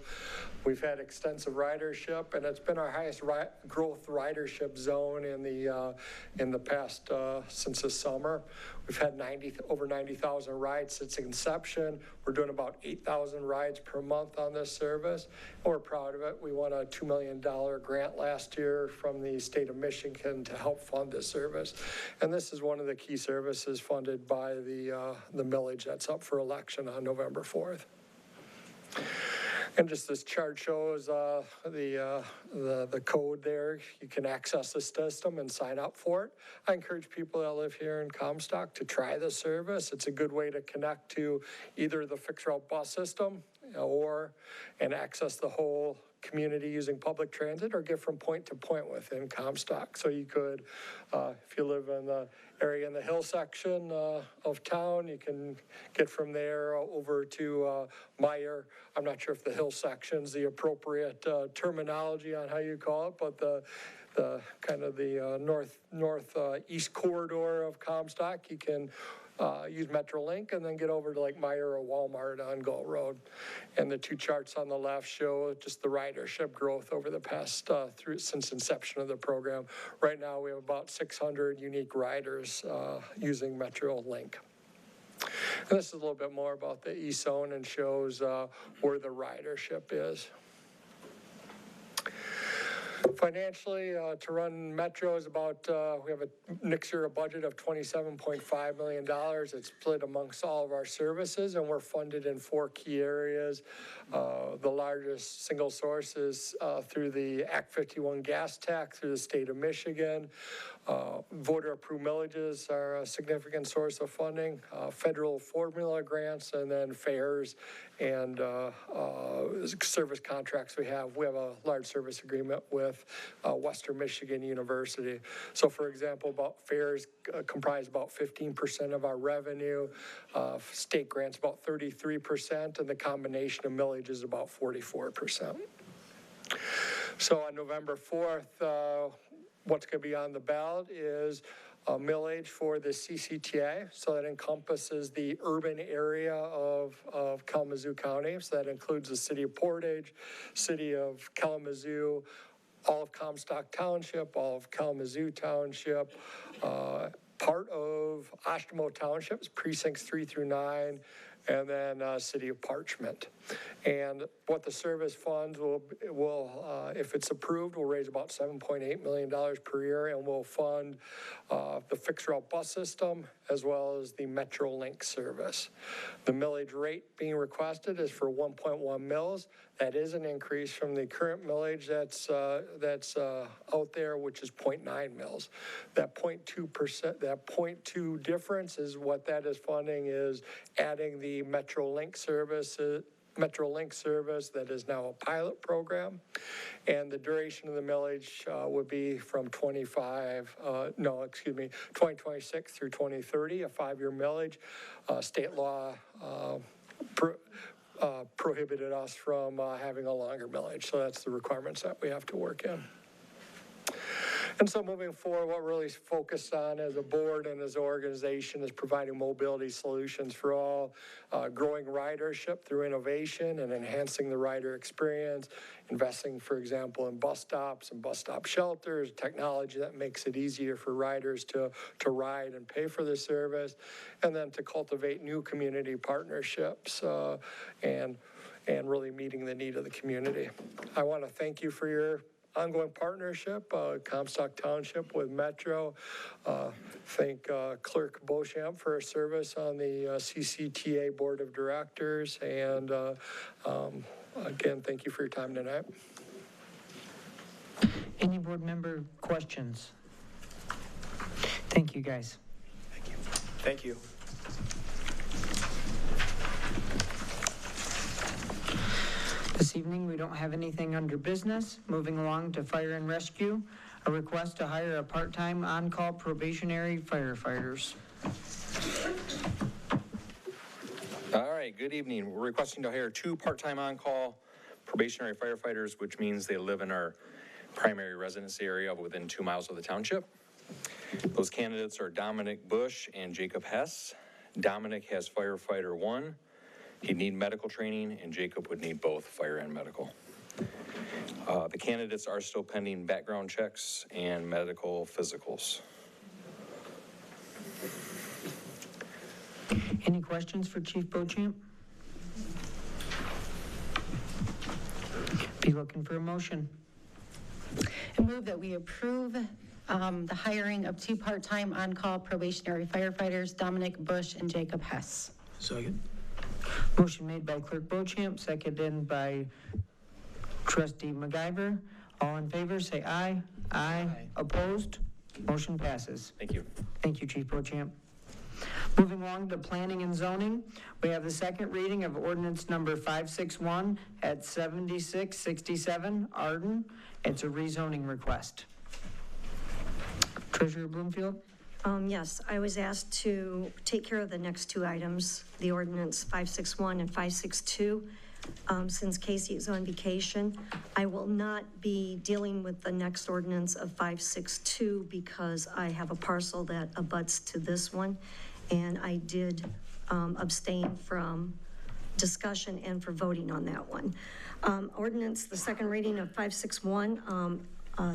We've had extensive ridership, and it's been our highest growth ridership zone in the past since the summer. We've had over 90,000 rides since inception. We're doing about 8,000 rides per month on this service, and we're proud of it. We won a $2 million grant last year from the state of Michigan to help fund this service. And this is one of the key services funded by the millage that's up for election on November 4th. And just this chart shows the code there. You can access the system and sign up for it. I encourage people that live here in Comstock to try the service. It's a good way to connect to either the fixed route bus system and access the whole community using public transit, or get from point to point within Comstock. So you could, if you live in the area in the hill section of town, you can get from there over to Meyer. I'm not sure if the hill section's the appropriate terminology on how you call it, but the kind of the northeast corridor of Comstock, you can use Metrolink and then get over to like Meyer or Walmart on Gull Road. And the two charts on the left show just the ridership growth over the past since inception of the program. Right now we have about 600 unique riders using Metrolink. And this is a little bit more about the East Zone and shows where the ridership is. Financially, to run Metro is about, we have next year a budget of $27.5 million. It's split amongst all of our services, and we're funded in 4 key areas. The largest single source is through the Act 51 gas tax through the state of Michigan. Voter-approved millages are a significant source of funding, federal formula grants, and then fares and service contracts we have. We have a large service agreement with Western Michigan University. So, for example, fares comprise about 15% of our revenue, state grants about 33%, and the combination of millage is about 44%. So on November 4th, what's going to be on the ballot is a millage for the CCTA. So that encompasses the urban area of Kalamazoo County. So that includes the city of Portage, city of Kalamazoo, all of Comstock Township, all of Kalamazoo Township, part of Oshtemo Townships, precincts 3 through 9, and then city of Parchment. And what the service funds will if it's approved, will raise about $7.8 million per year, and will fund the fixed route bus system as well as the Metrolink service. The millage rate being requested is for 1.1 mils. That is an increase from the current millage that's out there, which is 0.9 mils. That 0.2%, that 0.2 difference is what that is funding, is adding the Metrolink service that is now a pilot program. And the duration of the millage would be from 2026 through 2030, a 5-year millage. State law prohibited us from having a longer millage. So that's the requirements that we have to work in. And so moving forward, what we're really focused on as a board and as an organization is providing mobility solutions for all, growing ridership through innovation and enhancing the rider experience, investing, for example, in bus stops and bus stop shelters, technology that makes it easier for riders to ride and pay for the service, and then to cultivate new community partnerships and really meeting the need of the community. I want to thank you for your ongoing partnership, Comstock Township with Metro. Thank Clerk Beauchamp for her service on the CCTA Board of Directors. And again, thank you for your time tonight. Any board member questions? Thank you, guys. Thank you. Thank you. This evening, we don't have anything under business. Moving along to fire and rescue, a request to hire a part-time on-call probationary firefighters. All right, good evening. We're requesting to hire 2 part-time on-call probationary firefighters, which means they live in our primary residence area within 2 miles of the township. Those candidates are Dominic Bush and Jacob Hess. Dominic has firefighter 1. He'd need medical training, and Jacob would need both fire and medical. The candidates are still pending background checks and medical physicals. Any questions for Chief Beauchamp? Be looking for a motion. I move that we approve the hiring of 2 part-time on-call probationary firefighters, Dominic Bush and Jacob Hess. Second. Motion made by Clerk Bochamp, seconded by Trustee McIver. All in favor, say aye. Aye. Opposed? Motion passes. Thank you. Thank you, Chief Bochamp. Moving along to planning and zoning, we have the second reading of ordinance number 561 at 7667 Arden. It's a rezoning request. Treasurer Bloomfield? Yes, I was asked to take care of the next two items, the ordinance 561 and 562. Since Casey is on vacation, I will not be dealing with the next ordinance of 562 because I have a parcel that abuts to this one, and I did abstain from discussion and for voting on that one. Ordinance, the second reading of 561,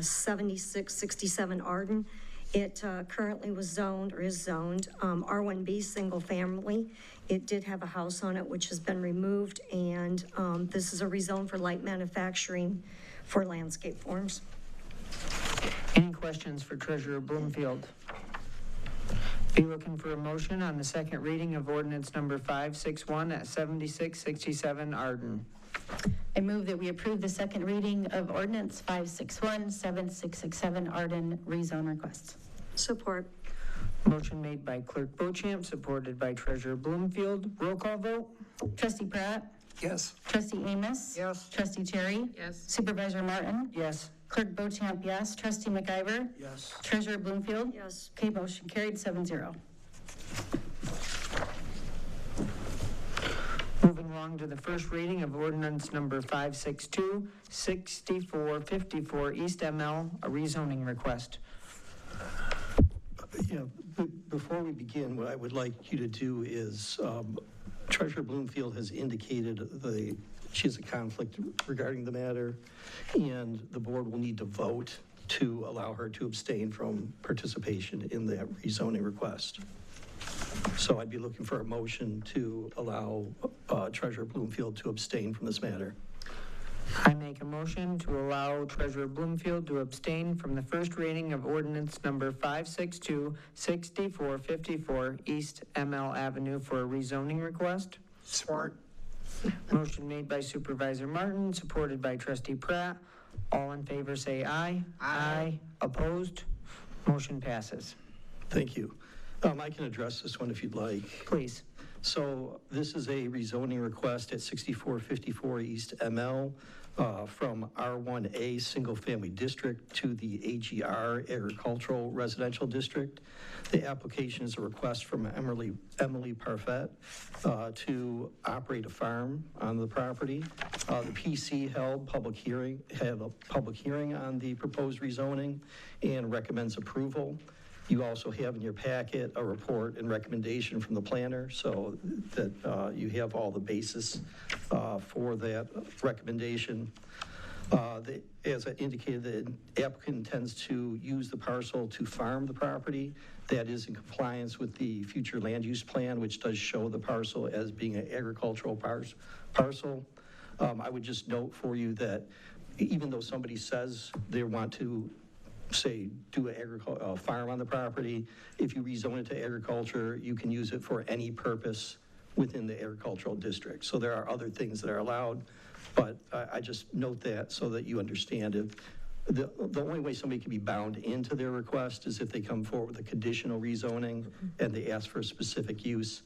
7667 Arden. It currently was zoned, or is zoned, R1B, single family. It did have a house on it, which has been removed, and this is a rezone for light manufacturing for landscape forms. Any questions for Treasurer Bloomfield? Be looking for a motion on the second reading of ordinance number 561 at 7667 Arden. I move that we approve the second reading of ordinance 561, 7667 Arden rezone request. Support. Motion made by Clerk Bochamp, supported by Treasurer Bloomfield. Roll call vote? Trustee Pratt? Yes. Trustee Amos? Yes. Trustee Cherry? Yes. Supervisor Martin? Yes. Clerk Bochamp, yes. Trustee McIver? Yes. Treasurer Bloomfield? Yes. Okay, motion carried 7-0. Moving along to the first reading of ordinance number 562, 6454 East ML, a rezoning request. Yeah, before we begin, what I would like you to do is, Treasurer Bloomfield has indicated she has a conflict regarding the matter, and the board will need to vote to allow her to abstain from participation in that rezoning request. So I'd be looking for a motion to allow Treasurer Bloomfield to abstain from this matter. I make a motion to allow Treasurer Bloomfield to abstain from the first reading of ordinance number 562, 6454 East ML Avenue for a rezoning request. Support. Motion made by Supervisor Martin, supported by Trustee Pratt. All in favor say aye. Aye. Opposed? Motion passes. Thank you. I can address this one if you'd like. Please. So this is a rezoning request at 6454 East ML from R1A Single Family District to the AGR Agricultural Residential District. The application is a request from Emily Parfait to operate a farm on the property. The PC had a public hearing on the proposed rezoning and recommends approval. You also have in your packet a report and recommendation from the planner, so that you have all the basis for that recommendation. As I indicated, the applicant intends to use the parcel to farm the property. That is in compliance with the future land use plan, which does show the parcel as being an agricultural parcel. I would just note for you that even though somebody says they want to do a farm on the property, if you rezone it to agriculture, you can use it for any purpose within the agricultural district. So there are other things that are allowed, but I just note that so that you understand it. The only way somebody can be bound into their request is if they come forward with a conditional rezoning and they ask for a specific use.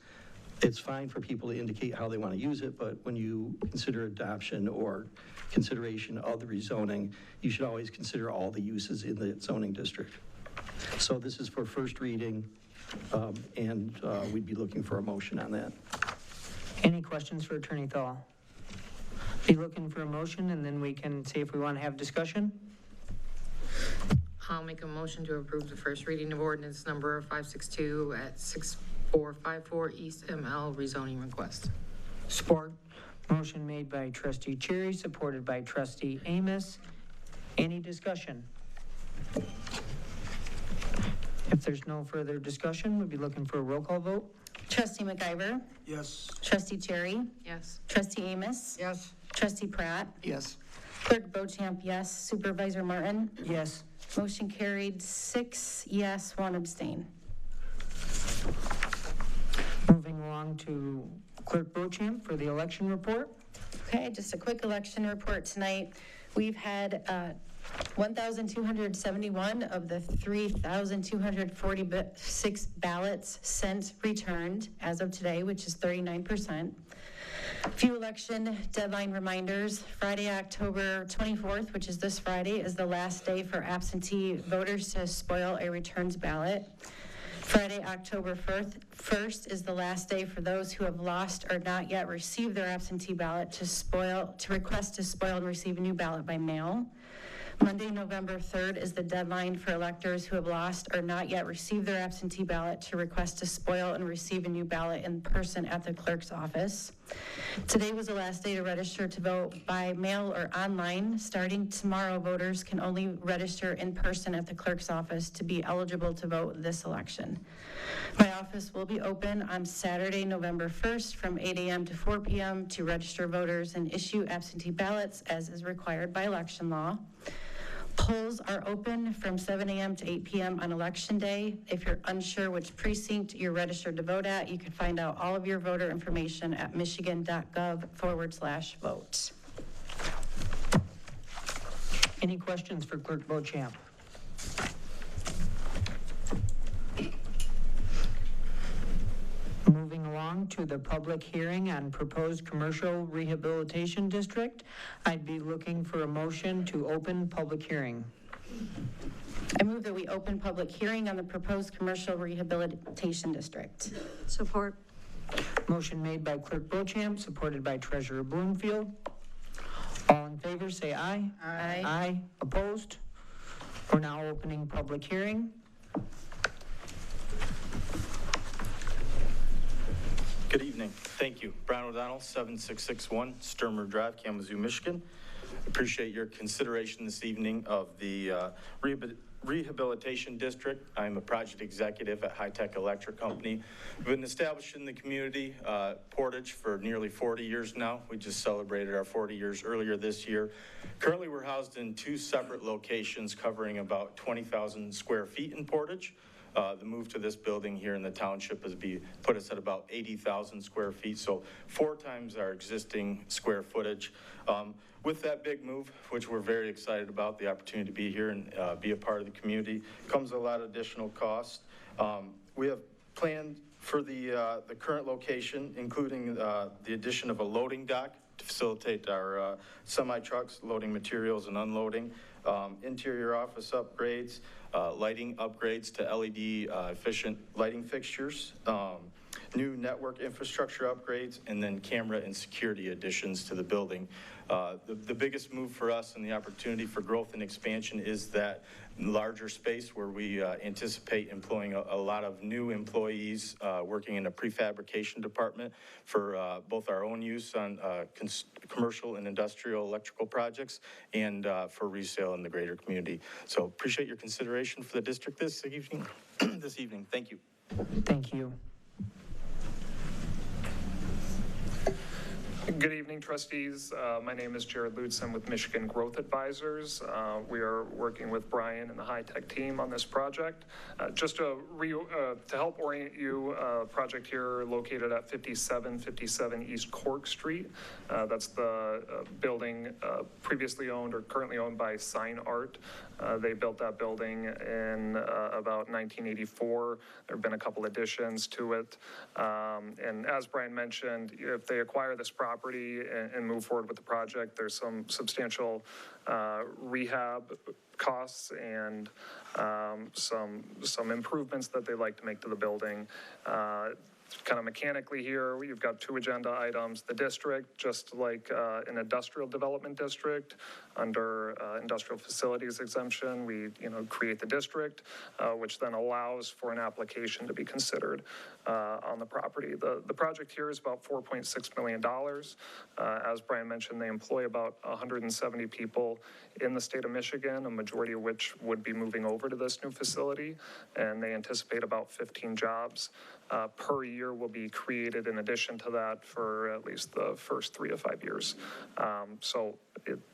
It's fine for people to indicate how they want to use it, but when you consider adoption or consideration of the rezoning, you should always consider all the uses in the zoning district. So this is for first reading, and we'd be looking for a motion on that. Any questions for Attorney Thal? Be looking for a motion, and then we can see if we want to have discussion. I'll make a motion to approve the first reading of ordinance number 562 at 6454 East ML rezoning request. Support. Motion made by Trustee Cherry, supported by Trustee Amos. Any discussion? If there's no further discussion, we'll be looking for a roll call vote. Trustee McIver? Yes. Trustee Cherry? Yes. Trustee Amos? Yes. Trustee Pratt? Yes. Clerk Bochamp, yes. Supervisor Martin? Yes. Motion carried 6 yes, 1 abstain. Moving along to Clerk Bochamp for the election report. Okay, just a quick election report tonight. We've had 1,271 of the 3,246 ballots sent returned as of today, which is 39%. Few election deadline reminders. Friday, October 24th, which is this Friday, is the last day for absentee voters to spoil a returned ballot. Friday, October 1st is the last day for those who have lost or not yet received their absentee ballot to request to spoil and receive a new ballot by mail. Monday, November 3rd is the deadline for electors who have lost or not yet received their absentee ballot to request to spoil and receive a new ballot in person at the clerk's office. Today was the last day to register to vote by mail or online. Starting tomorrow, voters can only register in person at the clerk's office to be eligible to vote this election. My office will be open on Saturday, November 1st from 8 a.m. to 4 p.m. to register voters and issue absentee ballots as is required by election law. Polls are open from 7 a.m. to 8 p.m. on Election Day. If you're unsure which precinct you're registered to vote at, you can find out all of your voter information at michigan.gov/vote. Any questions for Clerk Bochamp? Moving along to the public hearing on proposed commercial rehabilitation district, I'd be looking for a motion to open public hearing. I move that we open public hearing on the proposed commercial rehabilitation district. Support. Motion made by Clerk Bochamp, supported by Treasurer Bloomfield. All in favor, say aye. Aye. Aye. Opposed? We're now opening public hearing. Good evening. Thank you. Brian O'Donnell, 7661 Sturmer Drive, Kalamazoo, Michigan. Appreciate your consideration this evening of the Rehabilitation District. I'm a project executive at High Tech Electric Company. We've been established in the community, Portage, for nearly 40 years now. We just celebrated our 40 years earlier this year. Currently, we're housed in 2 separate locations covering about 20,000 square feet in Portage. The move to this building here in the township has put us at about 80,000 square feet, so 4 times our existing square footage. With that big move, which we're very excited about, the opportunity to be here and be a part of the community, comes a lot of additional cost. We have planned for the current location, including the addition of a loading dock to facilitate our semi-trucks loading materials and unloading, interior office upgrades, lighting upgrades to LED efficient lighting fixtures, new network infrastructure upgrades, and then camera and security additions to the building. The biggest move for us and the opportunity for growth and expansion is that larger space where we anticipate employing a lot of new employees working in a prefabrication department for both our own use on commercial and industrial electrical projects and for resale in the greater community. So appreciate your consideration for the district this evening. Thank you. Thank you. Good evening, trustees. My name is Jared Lutz. I'm with Michigan Growth Advisors. We are working with Brian and the high-tech team on this project. Just to help orient you, project here located at 5757 East Cork Street. That's the building previously owned or currently owned by Sign Art. They built that building in about 1984. There have been a couple additions to it. And as Brian mentioned, if they acquire this property and move forward with the project, there's some substantial rehab costs and some improvements that they'd like to make to the building. Kind of mechanically here, you've got 2 agenda items. The district, just like an industrial development district, under industrial facilities exemption, we create the district, which then allows for an application to be considered on the property. The project here is about $4.6 million. As Brian mentioned, they employ about 170 people in the state of Michigan, a majority of which would be moving over to this new facility, and they anticipate about 15 jobs per year will be created in addition to that for at least the first 3 to 5 years.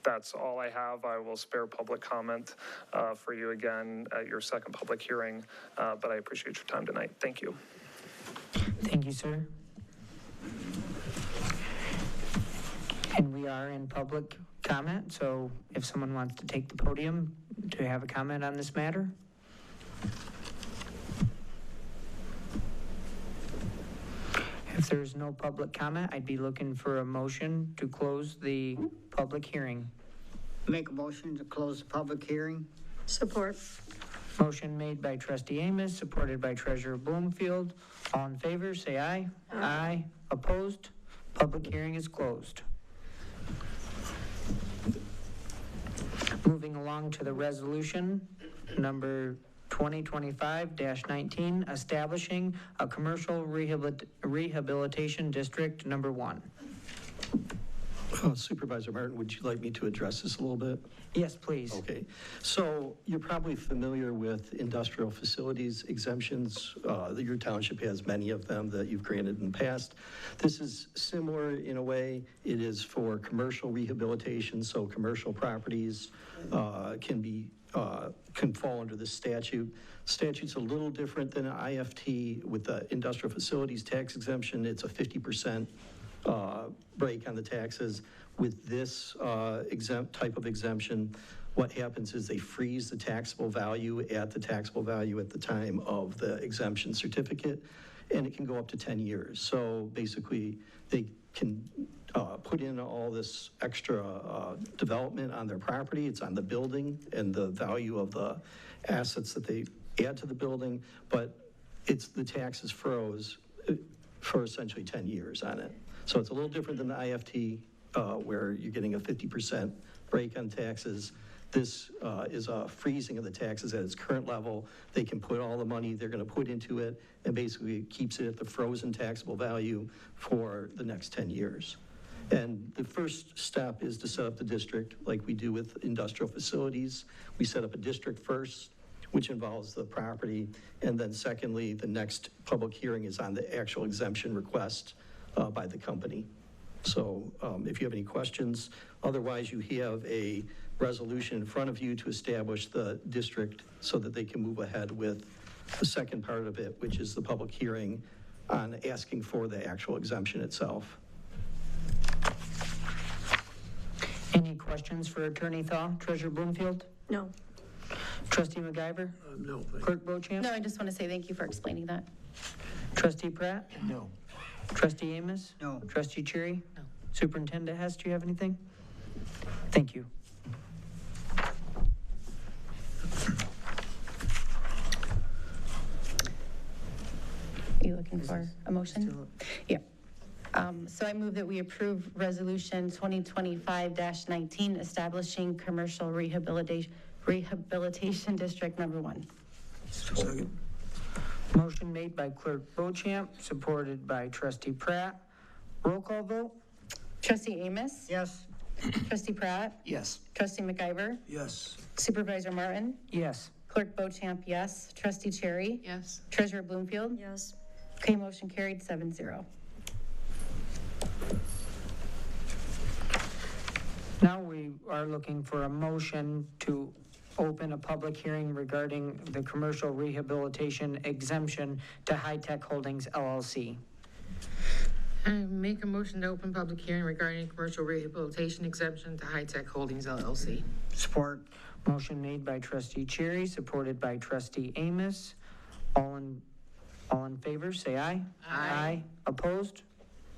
That's all I have. I will spare public comment for you again at your second public hearing, but I appreciate your time tonight. Thank you. Thank you, sir. And we are in public comment, so if someone wants to take the podium to have a comment on this matter. If there's no public comment, I'd be looking for a motion to close the public hearing. Make a motion to close the public hearing. Support. Motion made by trustee Amos, supported by treasurer Bloomfield. All in favor, say aye. Aye. Opposed? Public hearing is closed. Moving along to the resolution, number 2025-19, establishing a commercial rehabilitation district number 1. Supervisor Martin, would you like me to address this a little bit? Yes, please. Okay. So you're probably familiar with industrial facilities exemptions. Your township has many of them that you've granted in the past. This is similar in a way. It is for commercial rehabilitation, so commercial properties can fall under the statute. Statute's a little different than an IFT. With the industrial facilities tax exemption, it's a 50% break on the taxes. With this type of exemption, what happens is they freeze the taxable value at the time of the exemption certificate, and it can go up to 10 years. So basically, they can put in all this extra development on their property. It's on the building and the value of the assets that they add to the building, but the taxes froze for essentially 10 years on it. So it's a little different than the IFT, where you're getting a 50% break on taxes. This is a freezing of the taxes at its current level. They can put all the money they're going to put into it, and basically it keeps it at the frozen taxable value for the next 10 years. And the first step is to set up the district like we do with industrial facilities. We set up a district first, which involves the property. And then secondly, the next public hearing is on the actual exemption request by the company. So if you have any questions, otherwise you have a resolution in front of you to establish the district so that they can move ahead with the second part of it, which is the public hearing on asking for the actual exemption itself. Any questions for Attorney Thaw? Treasurer Bloomfield? No. Trustee McIver? No. Clerk Beauchamp? No, I just want to say thank you for explaining that. Trustee Pratt? No. Trustee Amos? No. Trustee Cherry? No. Superintendent Hess, do you have anything? Thank you. Are you looking for a motion? Yeah. So I move that we approve Resolution 2025-19, establishing commercial rehabilitation district number 1. Second. Motion made by Clerk Beauchamp, supported by Trustee Pratt. Roll call vote? Trustee Amos? Yes. Trustee Pratt? Yes. Trustee McIver? Yes. Supervisor Martin? Yes. Clerk Beauchamp, yes. Trustee Cherry? Yes. Treasurer Bloomfield? Yes. Okay, motion carried 7-0. Now we are looking for a motion to open a public hearing regarding the commercial rehabilitation exemption to High Tech Holdings LLC. I make a motion to open public hearing regarding commercial rehabilitation exemption to High Tech Holdings LLC. Support. Motion made by Trustee Cherry, supported by Trustee Amos. All in favor, say aye. Aye. Opposed?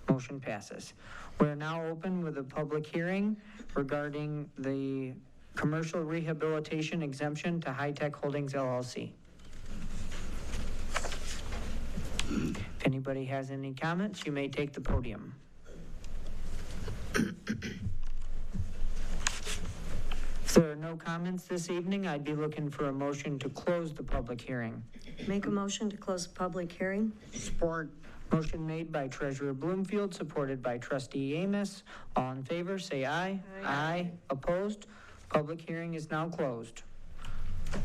Motion passes. We're now open with a public hearing regarding the commercial rehabilitation exemption to High Tech Holdings LLC. If anybody has any comments, you may take the podium. If there are no comments this evening, I'd be looking for a motion to close the public hearing. Make a motion to close the public hearing. Support. Motion made by Treasurer Bloomfield, supported by Trustee Amos. All in favor, say aye. Aye. Opposed? Public hearing is now closed.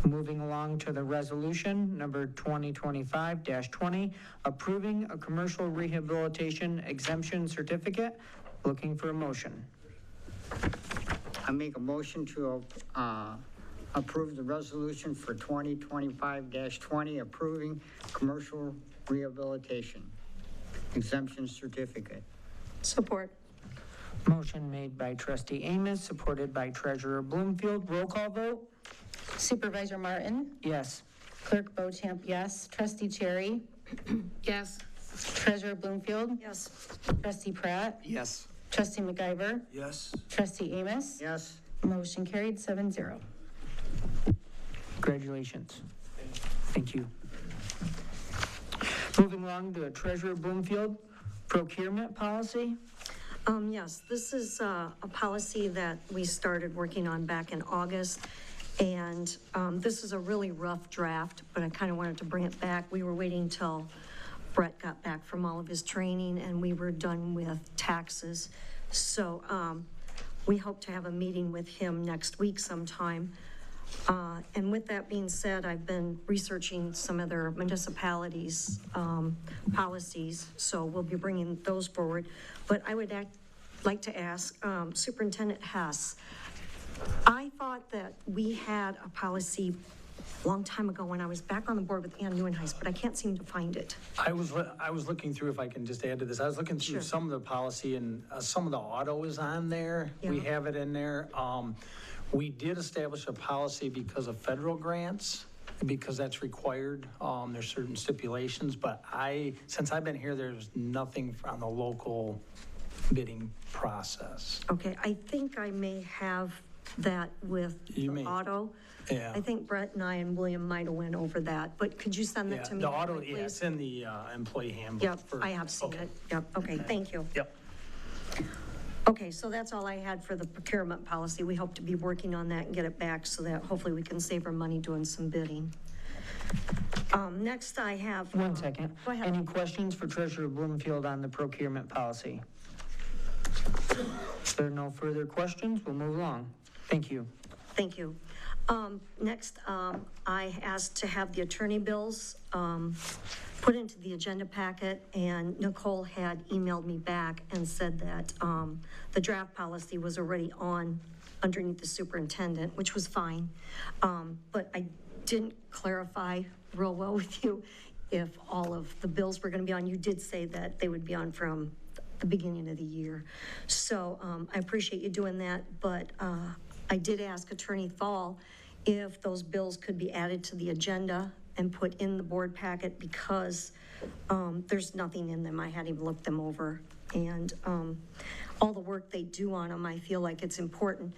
Moving along to the resolution, number 2025-20, approving a commercial rehabilitation exemption certificate. Looking for a motion. I make a motion to approve the resolution for 2025-20, approving commercial rehabilitation exemption certificate. Support. Motion made by trustee Amos, supported by treasurer Bloomfield. Roll call vote? Supervisor Martin? Yes. Clerk Bochamp, yes. Trustee Cherry? Yes. Treasurer Bloomfield? Yes. Trustee Pratt? Yes. Trustee McIver? Yes. Trustee Amos? Yes. Motion carried 7-0. Congratulations. Thank you. Moving along to treasurer Bloomfield, procurement policy. Yes, this is a policy that we started working on back in August, and this is a really rough draft, but I kind of wanted to bring it back. We were waiting till Brett got back from all of his training, and we were done with taxes. So we hope to have a meeting with him next week sometime. And with that being said, I've been researching some other municipalities' policies, so we'll be bringing those forward. But I would like to ask Superintendent Hess, I thought that we had a policy a long time ago when I was back on the board with Ann Neuenhuis, but I can't seem to find it. I was looking through, if I can just add to this, I was looking through Sure. some of the policy, and some of the auto is on there. We Yeah. have it in there. We did establish a policy because of federal grants, because that's required. There's certain stipulations, but since I've been here, there's nothing on the local bidding process. Okay, I think I may have that with You the may. auto. Yeah. I think Brett and I and William might have went over that, but could you send that Yeah, to me? the auto, please? yeah, it's in the employee handbook. Yep, for- I have seen okay. it. Yep, okay, thank you. Yep. Okay, so that's all I had for the procurement policy. We hope to be working on that and get it back so that hopefully we can save our money doing some bidding. Next I have. 1 second. Go ahead. Any questions for treasurer Bloomfield on the procurement policy? If there are no further questions, we'll move along. Thank you. Thank you. Next, I asked to have the attorney bills put into the agenda packet, and Nicole had emailed me back and said that the draft policy was already on underneath the superintendent, which was fine. But I didn't clarify real well with you if all of the bills were going to be on. You did say that they would be on from the beginning of the year. So I appreciate you doing that, but I did ask Attorney Thal if those bills could be added to the agenda and put in the board packet, because there's nothing in them. I hadn't even looked them over. And all the work they do on them, I feel like it's important.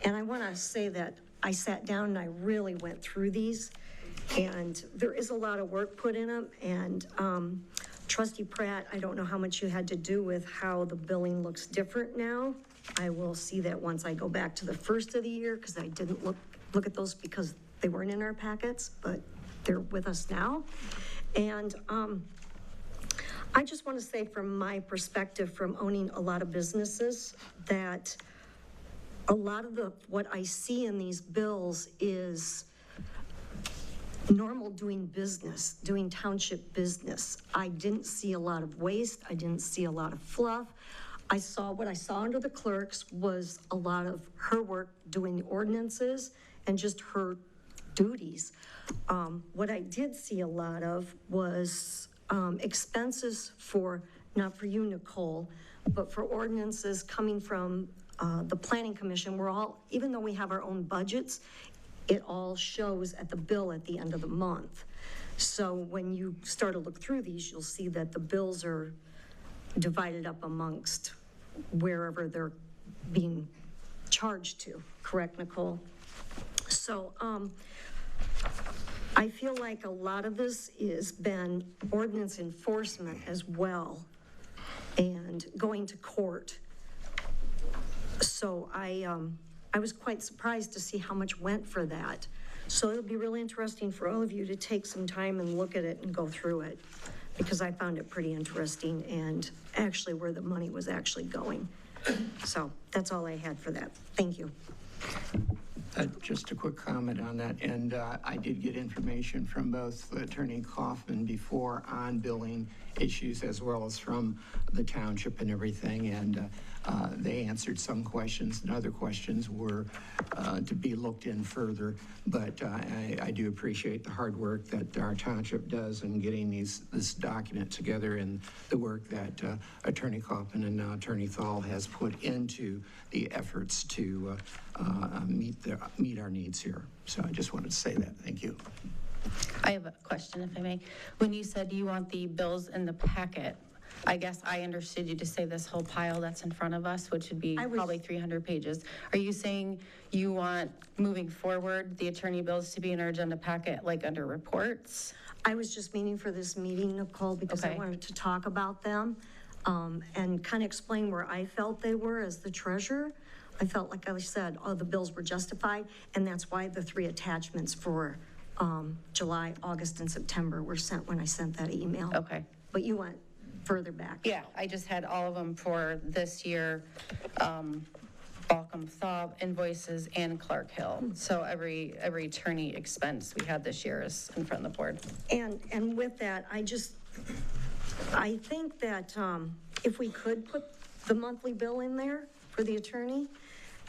And I want to say that I sat down and I really went through these, and there is a lot of work put in them. And Trustee Pratt, I don't know how much you had to do with how the billing looks different now. I will see that once I go back to the first of the year, because I didn't look at those because they weren't in our packets, but they're with us now. And I just want to say, from my perspective, from owning a lot of businesses, that a lot of what I see in these bills is normal doing business, doing township business. I didn't see a lot of waste. I didn't see a lot of fluff. What I saw under the clerks was a lot of her work doing the ordinances and just her duties. What I did see a lot of was expenses for, not for you, Nicole, but for ordinances coming from the Planning Commission. Even though we have our own budgets, it all shows at the bill at the end of the month. So when you start to look through these, you'll see that the bills are divided up amongst wherever they're being charged to. Correct, Nicole? So I feel like a lot of this has been ordinance enforcement as well, and going to court. So I was quite surprised to see how much went for that. So it'll be really interesting for all of you to take some time and look at it and go through it, because I found it pretty interesting and actually where the money was actually going. So that's all I had for that. Thank you. Just a quick comment on that, and I did get information from both Attorney Kaufman before on billing issues as well as from the township and everything. And they answered some questions, and other questions were to be looked in further. But I do appreciate the hard work that our township does in getting this document together, and the work that Attorney Kaufman and now Attorney Thal has put into the efforts to meet our needs here. So I just wanted to say that. Thank you. I have a question, if I may. When you said you want the bills in the packet, I guess I understood you to say this whole pile that's in front of us, which would be probably 300 pages. Are you saying you want, moving forward, the attorney bills to be in our agenda packet, like under reports? I was just meaning for this meeting, Nicole, because I wanted to talk about them and kind of explain where I felt they were as the treasurer. I felt, like I said, all the bills were justified, and that's why the 3 attachments for July, August, and September were sent when I sent that email. Okay. But you went further back. Yeah, I just had all of them for this year, Balcom Thaw invoices and Clark Hill. So every attorney expense we had this year is in front of the board. And with that, I think that if we could put the monthly bill in there for the attorney,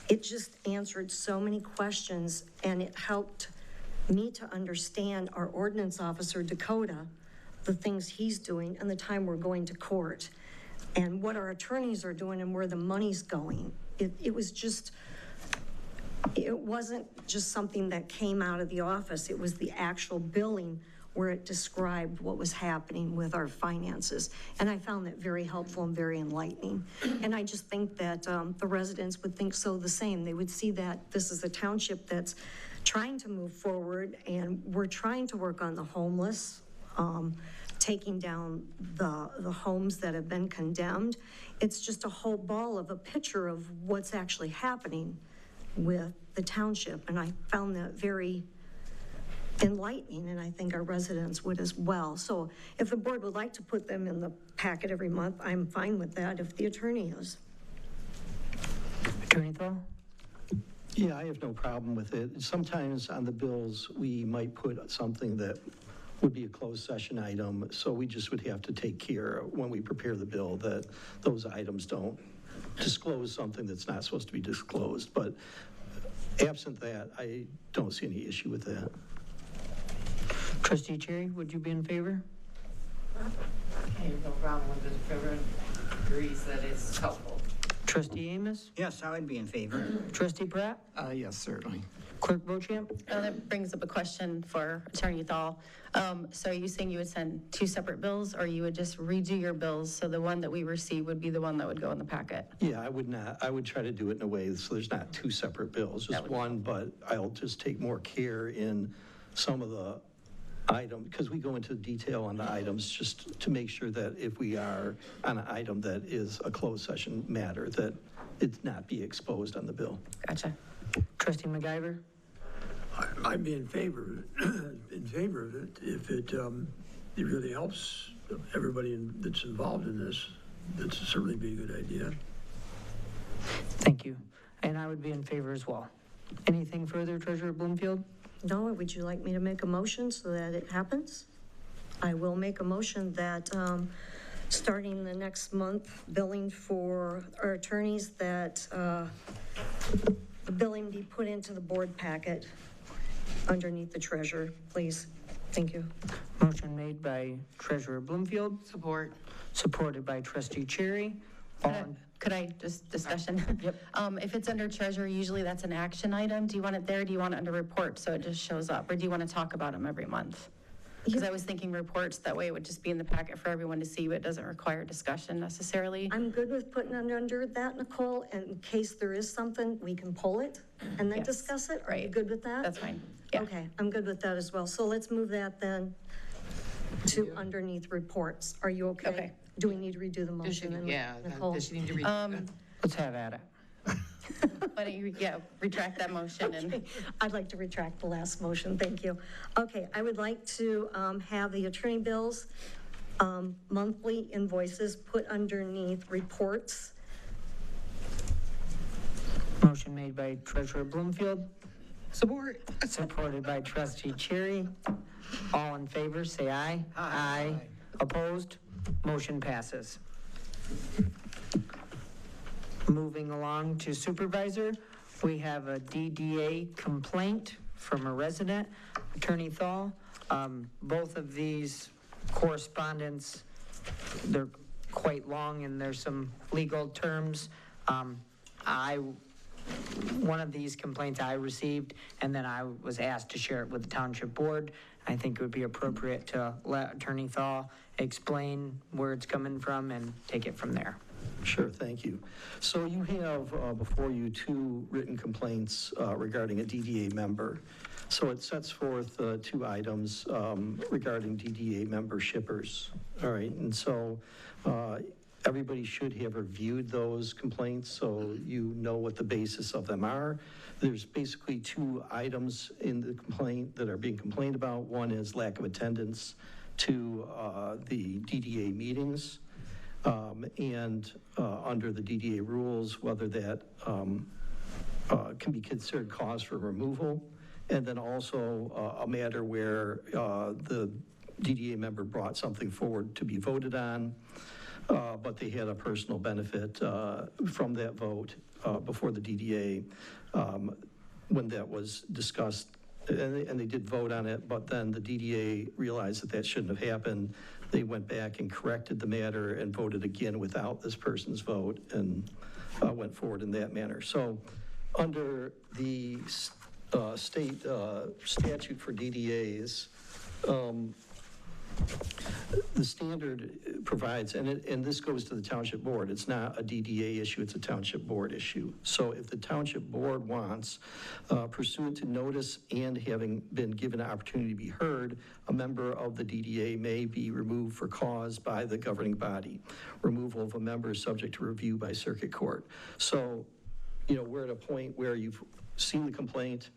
it just answered so many questions, and it helped me to understand our ordinance officer, Dakota, the things he's doing and the time we're going to court and what our attorneys are doing and where the money's going. It wasn't just something that came out of the office. It was the actual billing where it described what was happening with our finances. And I found that very helpful and very enlightening. And I just think that the residents would think so the same. They would see that this is a township that's trying to move forward, and we're trying to work on the homeless, taking down the homes that have been condemned. It's just a whole ball of a picture of what's actually happening with the township. And I found that very enlightening, and I think our residents would as well. So if the board would like to put them in the packet every month, I'm fine with that if the attorney is. Attorney Thal? Yeah, I have no problem with it. Sometimes on the bills, we might put something that would be a closed session item, so we just would have to take care when we prepare the bill that those items don't disclose something that's not supposed to be disclosed. But absent that, I don't see any issue with that. Trustee Cherry, would you be in favor? I have no problem with this. Everyone agrees that it's helpful. Trustee Amos? Yes, I would be in favor. Trustee Pratt? Yes, certainly. Clerk Bochamp? That brings up a question for Attorney Thal. So are you saying you would send 2 separate bills, or you would just redo your bills so the one that we receive would be the one that would go in the packet? Yeah, I would try to do it in a way so there's not 2 separate bills, just one, but I'll just take more care in some of the item, because we go into detail on the items just to make sure that if we are on an item that is a closed session matter, that it not be exposed on the bill. Gotcha. Trustee McIver? I'd be in favor of it if it really helps everybody that's involved in this. That'd certainly be a good idea. Thank you. And I would be in favor as well. Anything further, Treasurer Bloomfield? No, would you like me to make a motion so that it happens? I will make a motion that starting the next month, billing for our attorneys, that the billing be put into the board packet underneath the treasurer, please. Thank you. Motion made by Treasurer Bloomfield. Support. Supported by Trustee Cherry. Could I just discussion? Yep. If it's under treasurer, usually that's an action item. Do you want it there? Do you want it under report so it just shows up? Or do you want to talk about them every month? Because I was thinking reports, that way it would just be in the packet for everyone to see, but it doesn't require discussion necessarily. I'm good with putting it under that, Nicole, and in case there is something, we can pull it and then discuss it. Are you good with that? That's fine. Yeah. Okay, I'm good with that as well. So let's move that then to underneath reports. Are you okay? Okay. Do we need to redo the motion? Nicole? Does she need to read? Let's have at it. Why don't you, retract that motion. Okay. I'd like to retract the last motion, thank you. Okay, I would like to have the attorney bills, monthly invoices put underneath reports. Motion made by Treasurer Bloomfield. Support. Supported by Trustee Cherry. All in favor, say aye. Aye. Opposed? Motion passes. Moving along to supervisor, we have a DDA complaint from a resident, Attorney Thal. Both of these correspondence, they're quite long and there's some legal terms. One of these complaints I received, and then I was asked to share it with the township board. I think it would be appropriate to let Attorney Thal explain where it's coming from and take it from there. Sure, thank you. So you have before you two written complaints regarding a DDA member. So it sets forth two items regarding DDA member shippers. All right, and so everybody should have reviewed those complaints so you know what the basis of them are. There's basically two items in the complaint that are being complained about. One is lack of attendance to the DDA meetings. And under the DDA rules, whether that can be considered cause for removal. And then also a matter where the DDA member brought something forward to be voted on, but they had a personal benefit from that vote before the DDA when that was discussed. And they did vote on it, but then the DDA realized that that shouldn't have happened. They went back and corrected the matter and voted again without this person's vote and went forward in that manner. So under the state statute for DDAs, the standard provides, and this goes to the township board, it's not a DDA issue, it's a township board issue. So if the township board wants, pursuant to notice and having been given an opportunity to be heard, a member of the DDA may be removed for cause by the governing body. Removal of a member is subject to review by circuit court. So, you know, we're at a point where you've seen the complaint.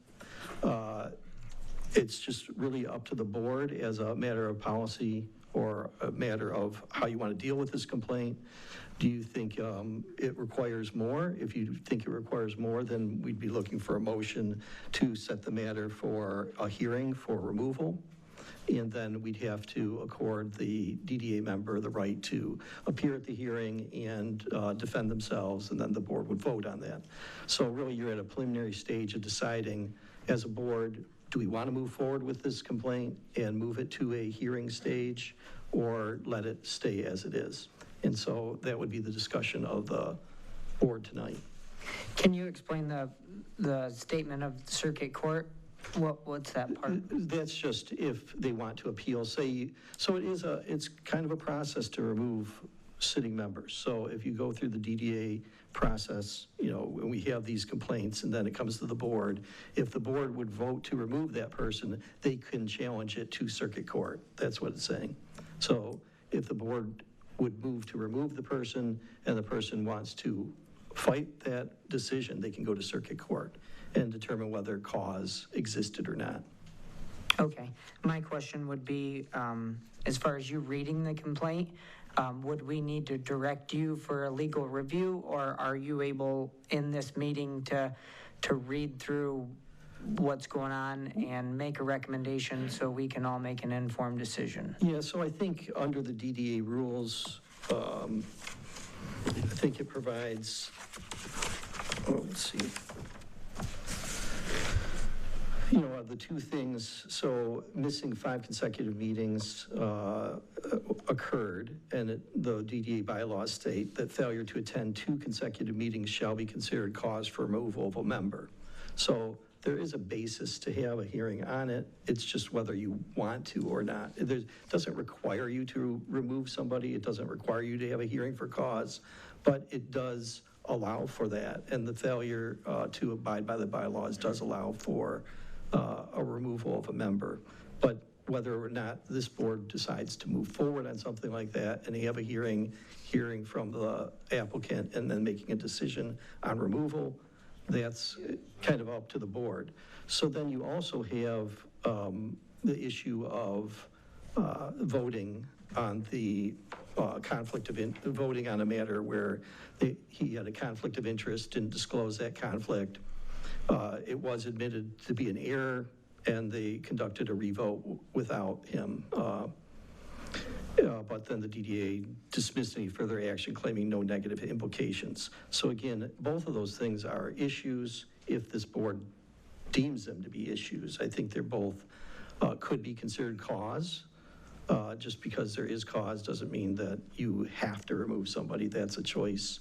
It's just really up to the board as a matter of policy or a matter of how you want to deal with this complaint. Do you think it requires more? If you think it requires more, then we'd be looking for a motion to set the matter for a hearing for removal. And then we'd have to accord the DDA member the right to appear at the hearing and defend themselves, and then the board would vote on that. So really you're at a preliminary stage of deciding as a board, do we want to move forward with this complaint and move it to a hearing stage or let it stay as it is? And so that would be the discussion of the board tonight. Can you explain the statement of the circuit court? What's that part? That's just if they want to appeal, say, so it's kind of a process to remove sitting members. So if you go through the DDA process, you know, when we have these complaints and then it comes to the board, if the board would vote to remove that person, they can challenge it to circuit court. That's what it's saying. So if the board would move to remove the person and the person wants to fight that decision, they can go to circuit court and determine whether cause existed or not. Okay. My question would be, as far as you reading the complaint, would we need to direct you for a legal review, or are you able in this meeting to read through what's going on and make a recommendation so we can all make an informed decision? Yeah, so I think under the DDA rules, I think it provides, let's see. You know, the two things, so missing 5 consecutive meetings occurred, and the DDA bylaws state that failure to attend 2 consecutive meetings shall be considered cause for removal of a member. So there is a basis to have a hearing on it. It's just whether you want to or not. It doesn't require you to remove somebody. It doesn't require you to have a hearing for cause, but it does allow for that. And the failure to abide by the bylaws does allow for a removal of a member. But whether or not this board decides to move forward on something like that and have a hearing from the applicant and then making a decision on removal, that's kind of up to the board. So then you also have the issue of voting on the voting on a matter where he had a conflict of interest, didn't disclose that conflict. It was admitted to be an error, and they conducted a revote without him but then the DDA dismissed any further action, claiming no negative implications. So again, both of those things are issues if this board deems them to be issues. I think they're both could be considered cause. Just because there is cause doesn't mean that you have to remove somebody. That's a choice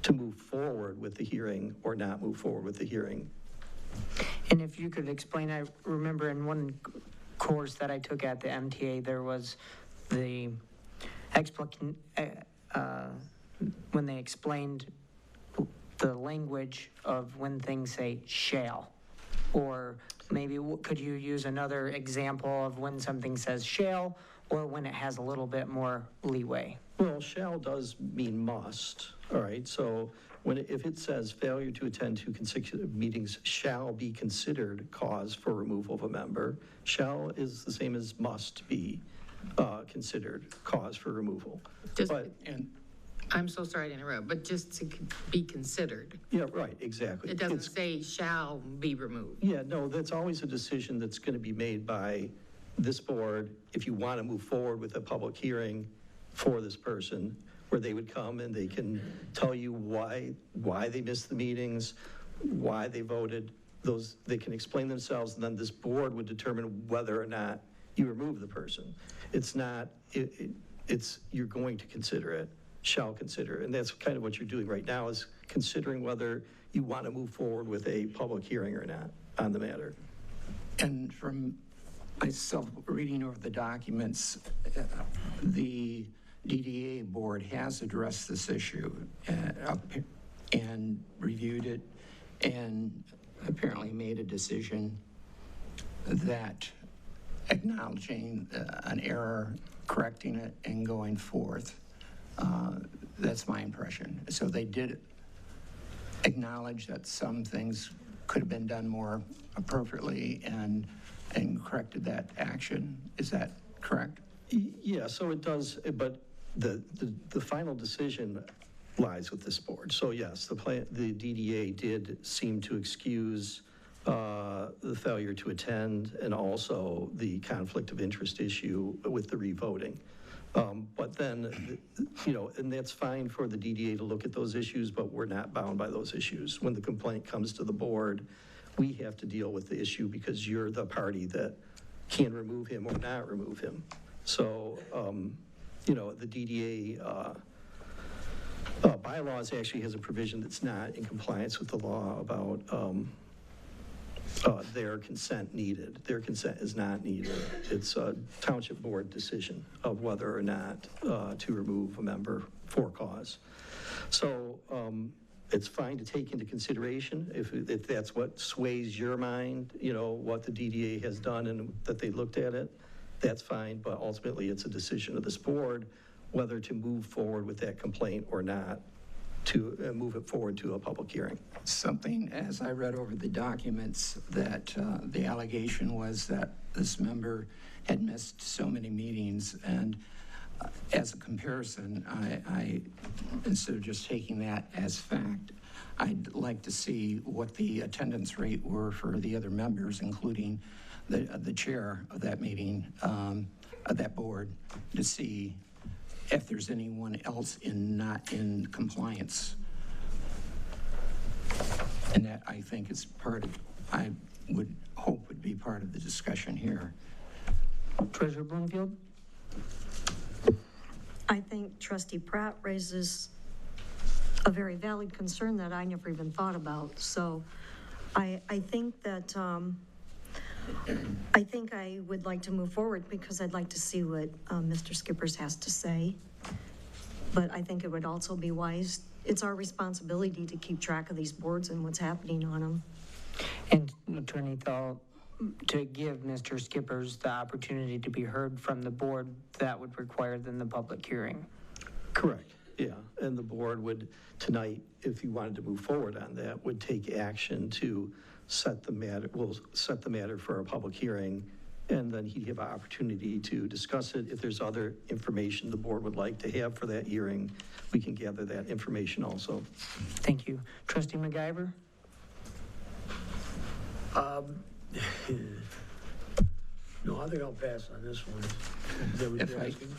to move forward with the hearing or not move forward with the hearing. And if you could explain, I remember in one course that I took at the MTA, there was the when they explained the language of when things say shall, or maybe could you use another example of when something says shall or when it has a little bit more leeway? Well, shall does mean must, all right? So if it says failure to attend 2 consecutive meetings shall be considered cause for removal of a member, shall is the same as must be considered cause for removal. I'm so sorry to interrupt, but just to be considered. Yeah, right, exactly. It doesn't say shall be removed. Yeah, no, that's always a decision that's going to be made by this board if you want to move forward with a public hearing for this person, where they would come and they can tell you why they missed the meetings, why they voted. They can explain themselves, and then this board would determine whether or not you remove the person. It's not, you're going to consider it, shall consider. And that's kind of what you're doing right now, is considering whether you want to move forward with a public hearing or not on the matter. And from myself reading over the documents, the DDA board has addressed this issue and reviewed it and apparently made a decision that acknowledging an error, correcting it, and going forth. That's my impression. So they did acknowledge that some things could have been done more appropriately and corrected that action. Is that correct? Yeah, so it does, but the final decision lies with this board. So yes, the DDA did seem to excuse the failure to attend and also the conflict of interest issue with the revoting. But then, and that's fine for the DDA to look at those issues, but we're not bound by those issues. When the complaint comes to the board, we have to deal with the issue because you're the party that can remove him or not remove him. So, the DDA bylaws actually has a provision that's not in compliance with the law about their consent needed. Their consent is not needed. It's a township board decision of whether or not to remove a member for cause. So it's fine to take into consideration if that's what sways your mind, what the DDA has done and that they looked at it, that's fine. But ultimately it's a decision of this board whether to move forward with that complaint or not, to move it forward to a public hearing. Something, as I read over the documents, that the allegation was that this member had missed so many meetings, and as a comparison, I instead of just taking that as fact, I'd like to see what the attendance rate were for the other members, including the chair of that meeting, of that board, to see if there's anyone else not in compliance. And that, I think, is I would hope would be part of the discussion here. Treasurer Bloomfield? I think Trustee Pratt raises a very valid concern that I never even thought about. So I think that I would like to move forward because I'd like to see what Mr. Skippers has to say. But I think it would also be wise. It's our responsibility to keep track of these boards and what's happening on them. And Attorney Thal, to give Mr. Skippers the opportunity to be heard from the board, that would require then the public hearing. Correct, yeah. And the board would, tonight, if you wanted to move forward on that, would take action to set the matter for a public hearing, and then he'd have an opportunity to discuss it. If there's other information the board would like to have for that hearing, we can gather that information also. Thank you. Trustee McIver? No, I think I'll pass on this one. Is that what you're asking?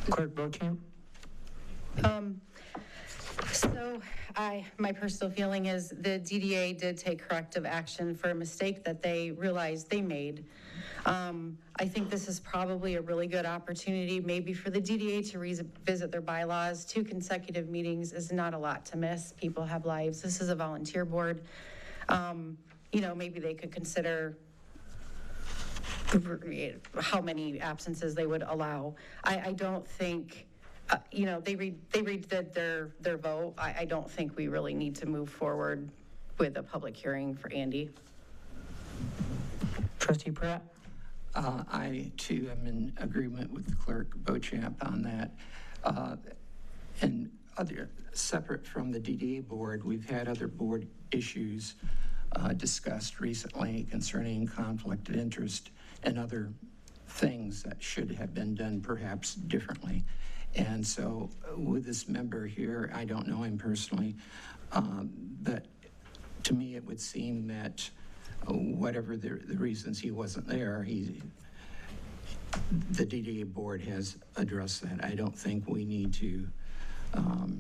Clerk Bochamp? So my personal feeling is the DDA did take corrective action for a mistake that they realized they made. I think this is probably a really good opportunity maybe for the DDA to revisit their bylaws. 2 consecutive meetings is not a lot to miss. People have lives. This is a volunteer board. Maybe they could consider how many absences they would allow. I don't think, they redid their vote. I don't think we really need to move forward with a public hearing for Andy. Trustee Pratt? I, too, am in agreement with Clerk Bochamp on that. And separate from the DDA board, we've had other board issues discussed recently concerning conflict of interest and other things that should have been done perhaps differently. And so with this member here, I don't know him personally, but to me it would seem that whatever the reasons he wasn't there, the DDA board has addressed that. I don't think we need to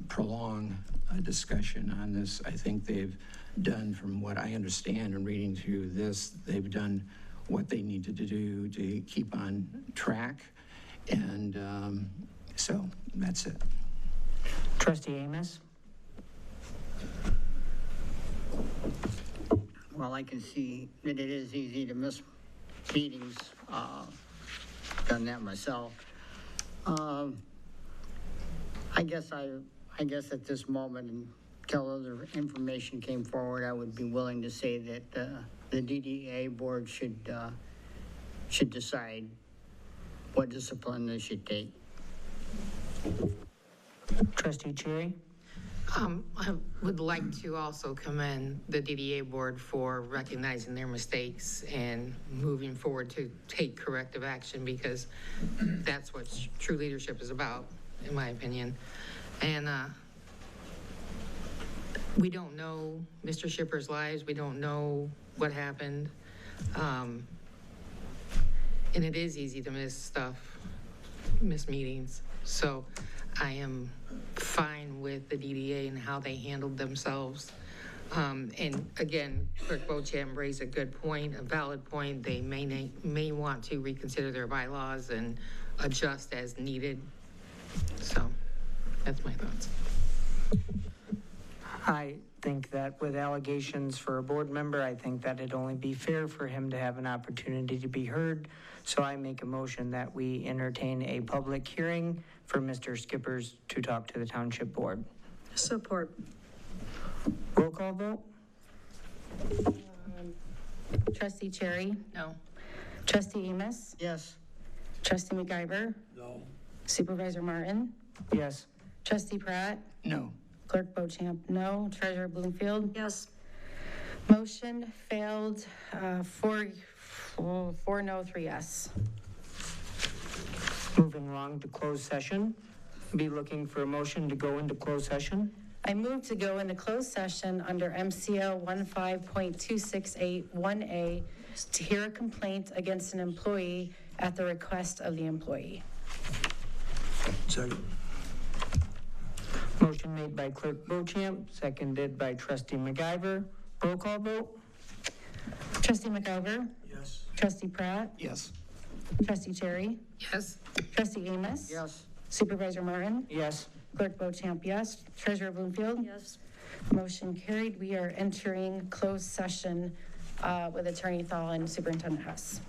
prolong a discussion on this. I think they've done, from what I understand and reading through this, they've done what they needed to do to keep on track. And so that's it. Trustee Amos? Well, I can see that it is easy to miss meetings. Done that myself. I guess at this moment, until other information came forward, I would be willing to say that the DDA board should decide what discipline they should take. Trustee Cherry? I would like to also commend the DDA board for recognizing their mistakes and moving forward to take corrective action, because that's what true leadership is about, in my opinion. And we don't know Mr. Shipper's lives. We don't know what happened. And it is easy to miss meetings. So I am fine with the DDA and how they handled themselves. And again, Clerk Bochamp raised a good point, a valid point. They may want to reconsider their bylaws and adjust as needed. So that's my thoughts. I think that with allegations for a board member, I think that it'd only be fair for him to have an opportunity to be heard. So I make a motion that we entertain a public hearing for Mr. Skippers to talk to the township board. Support. Roll call vote? Trustee Cherry? No. Trustee Amos? Yes. Trustee McIver? No. Supervisor Martin? Yes. Trustee Pratt? No. Clerk Bochamp, no. Treasurer Bloomfield? Yes. Motion failed, 4 no, 3 yes. Moving along to closed session. Be looking for a motion to go into closed session. I move to go into closed session under MCL 15.2681A to hear a complaint against an employee at the request of the employee. Second. Motion made by Clerk Bochamp, seconded by Trustee McIver. Roll call vote? Trustee McIver? Yes. Trustee Pratt? Yes. Trustee Cherry? Yes. Trustee Amos? Yes. Supervisor Martin? Yes. Clerk Bochamp, yes. Treasurer Bloomfield? Yes. Motion carried. We are entering closed session with Attorney Thal and Superintendent Hess.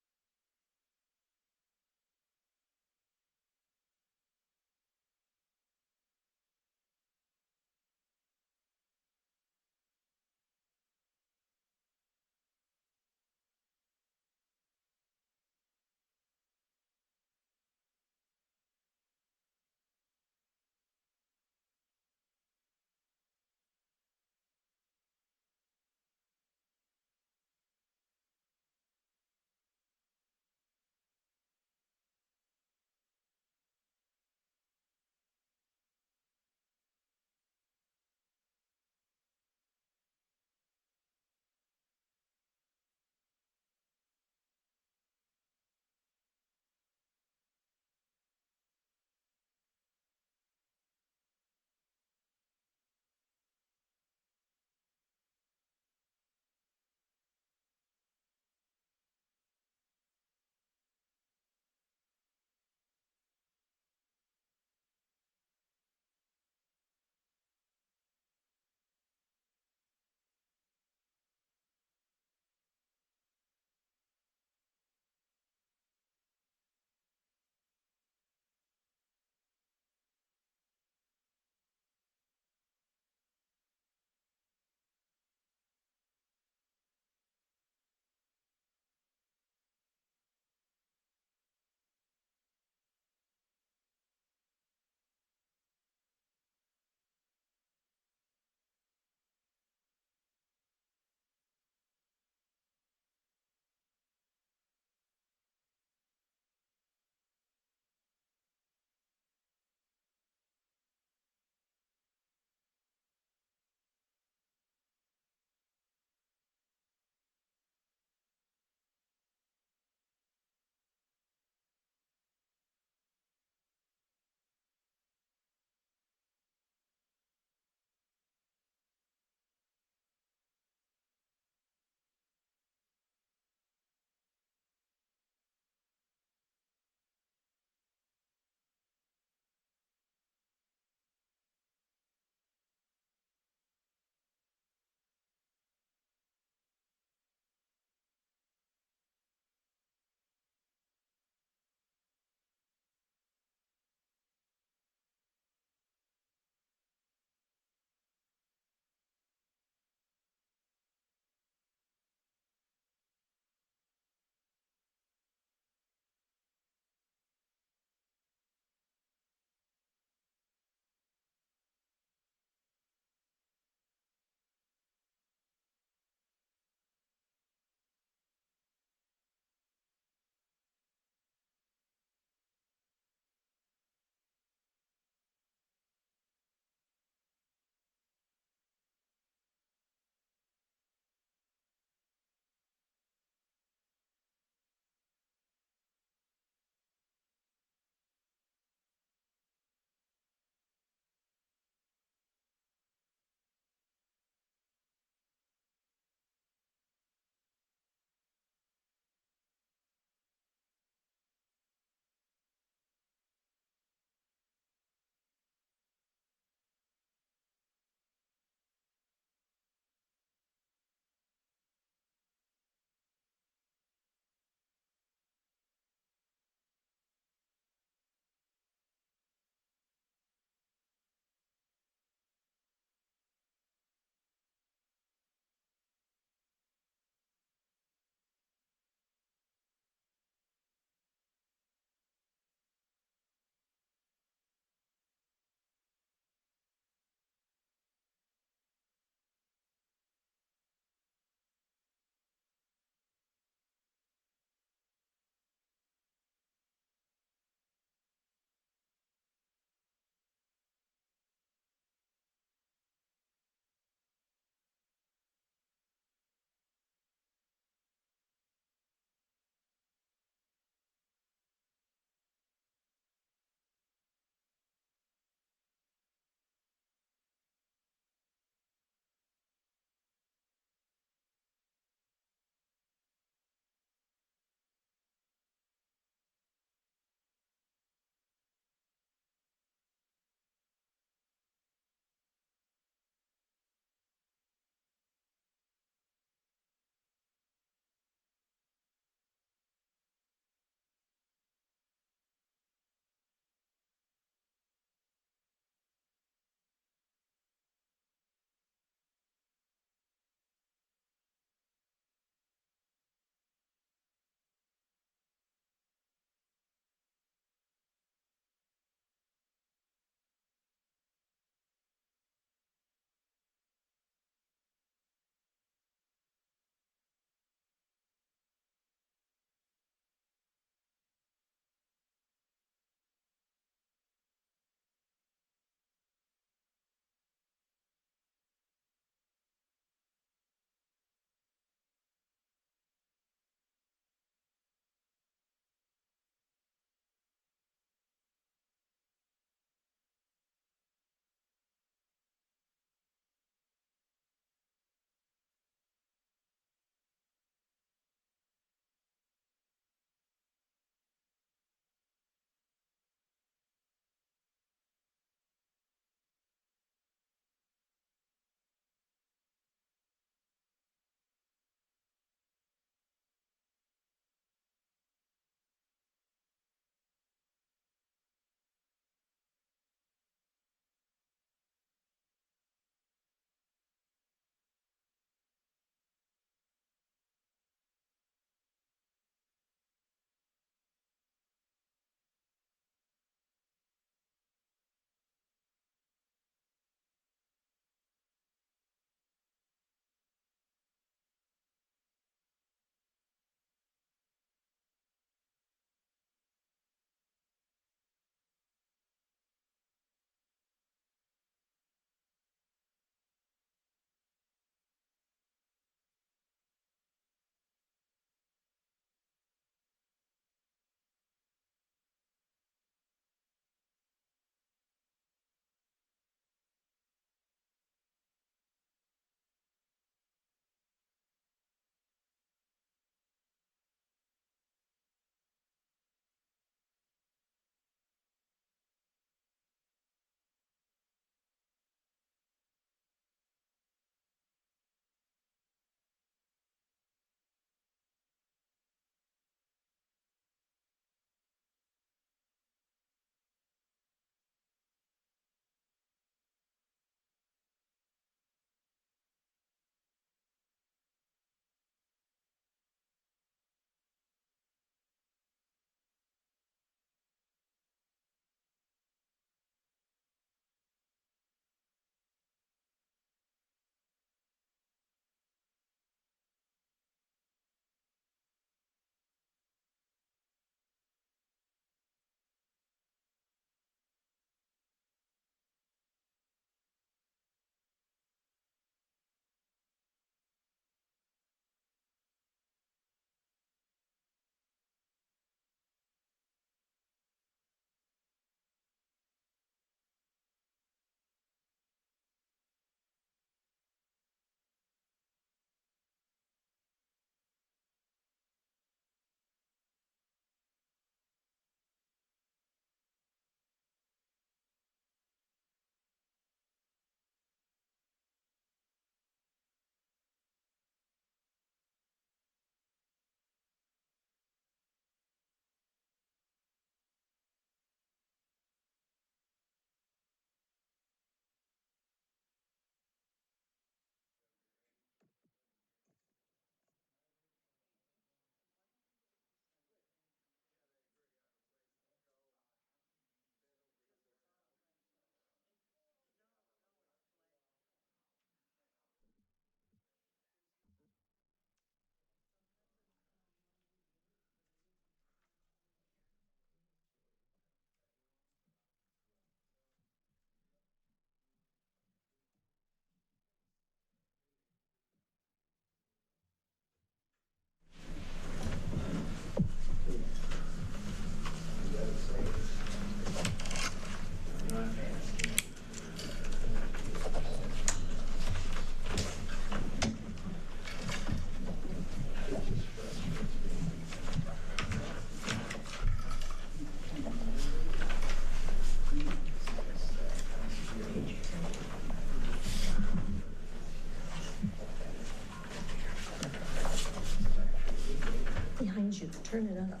you turn it up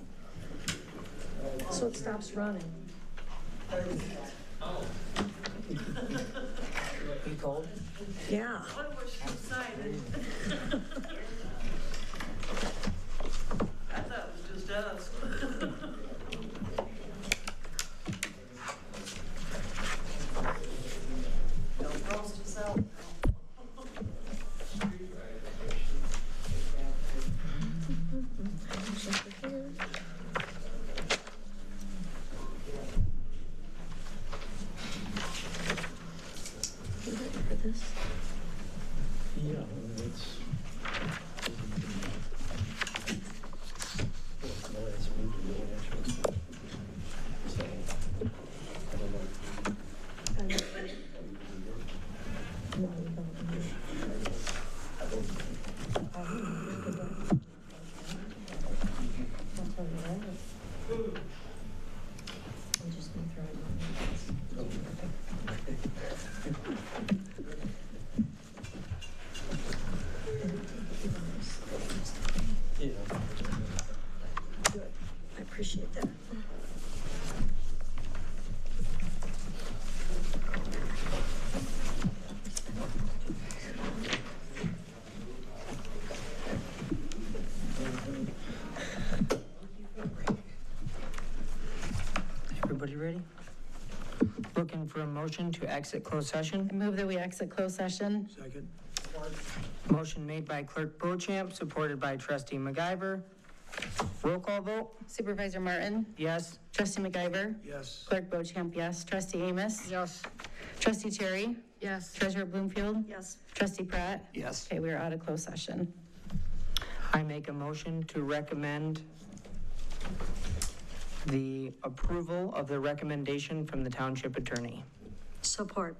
so it stops running. You cold? Yeah. I thought it was just us. Don't roast us out. For this? Yeah, it's. Good. I appreciate that. Everybody ready? Looking for a motion to exit closed session. I move that we exit closed session. Second? Motion made by Clerk Bochamp, supported by Trustee MacGyver. Roll call vote? Supervisor Martin? Yes. Trustee MacGyver? Yes. Clerk Bochamp, yes. Trustee Amos? Yes. Trustee Cherry? Yes. Treasurer Bloomfield? Yes. Trustee Pratt? Yes. Okay, we are out of closed session. I make a motion to recommend the approval of the recommendation from the township attorney. Support.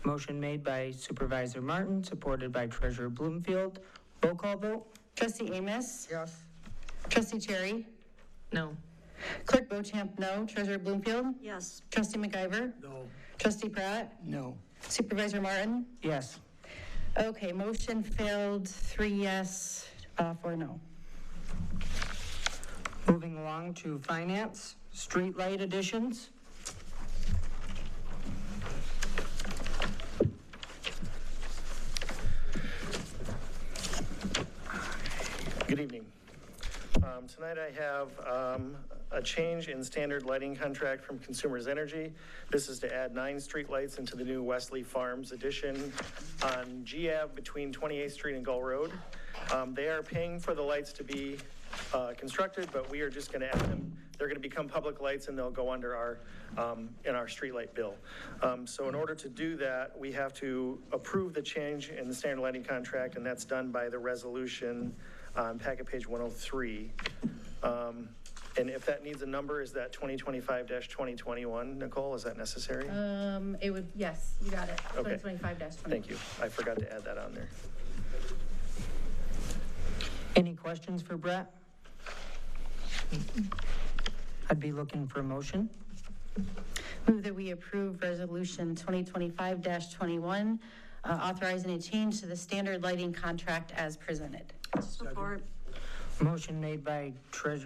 Motion made by Supervisor Martin, supported by Treasurer Bloomfield. Roll call vote? Trustee Amos? Yes. Trustee Cherry? No. Clerk Bochamp, no. Treasurer Bloomfield? Yes. Trustee MacGyver? No. Trustee Pratt? No. Supervisor Martin? Yes. Okay, motion failed, 3 yes, 4 no. Moving along to finance, streetlight additions. Good evening. Tonight I have a change in standard lighting contract from Consumers Energy. This is to add 9 streetlights into the new Wesley Farms addition on G Ave between 28th Street and Gull Road. They are paying for the lights to be constructed, but we are just going to add them. They're going to become public lights and they'll go under our, in our streetlight bill. So in order to do that, we have to approve the change in the standard lighting contract, and that's done by the resolution on packet page 103. And if that needs a number, is that 2025-2021, Nicole? Is that necessary? It would, yes, you got it. Okay. 2025-20. Thank you. I forgot to add that on there. Any questions for Brett? I'd be looking for a motion. Move that we approve resolution 2025-21, authorizing a change to the standard lighting contract as presented. Support. Motion made by Clerk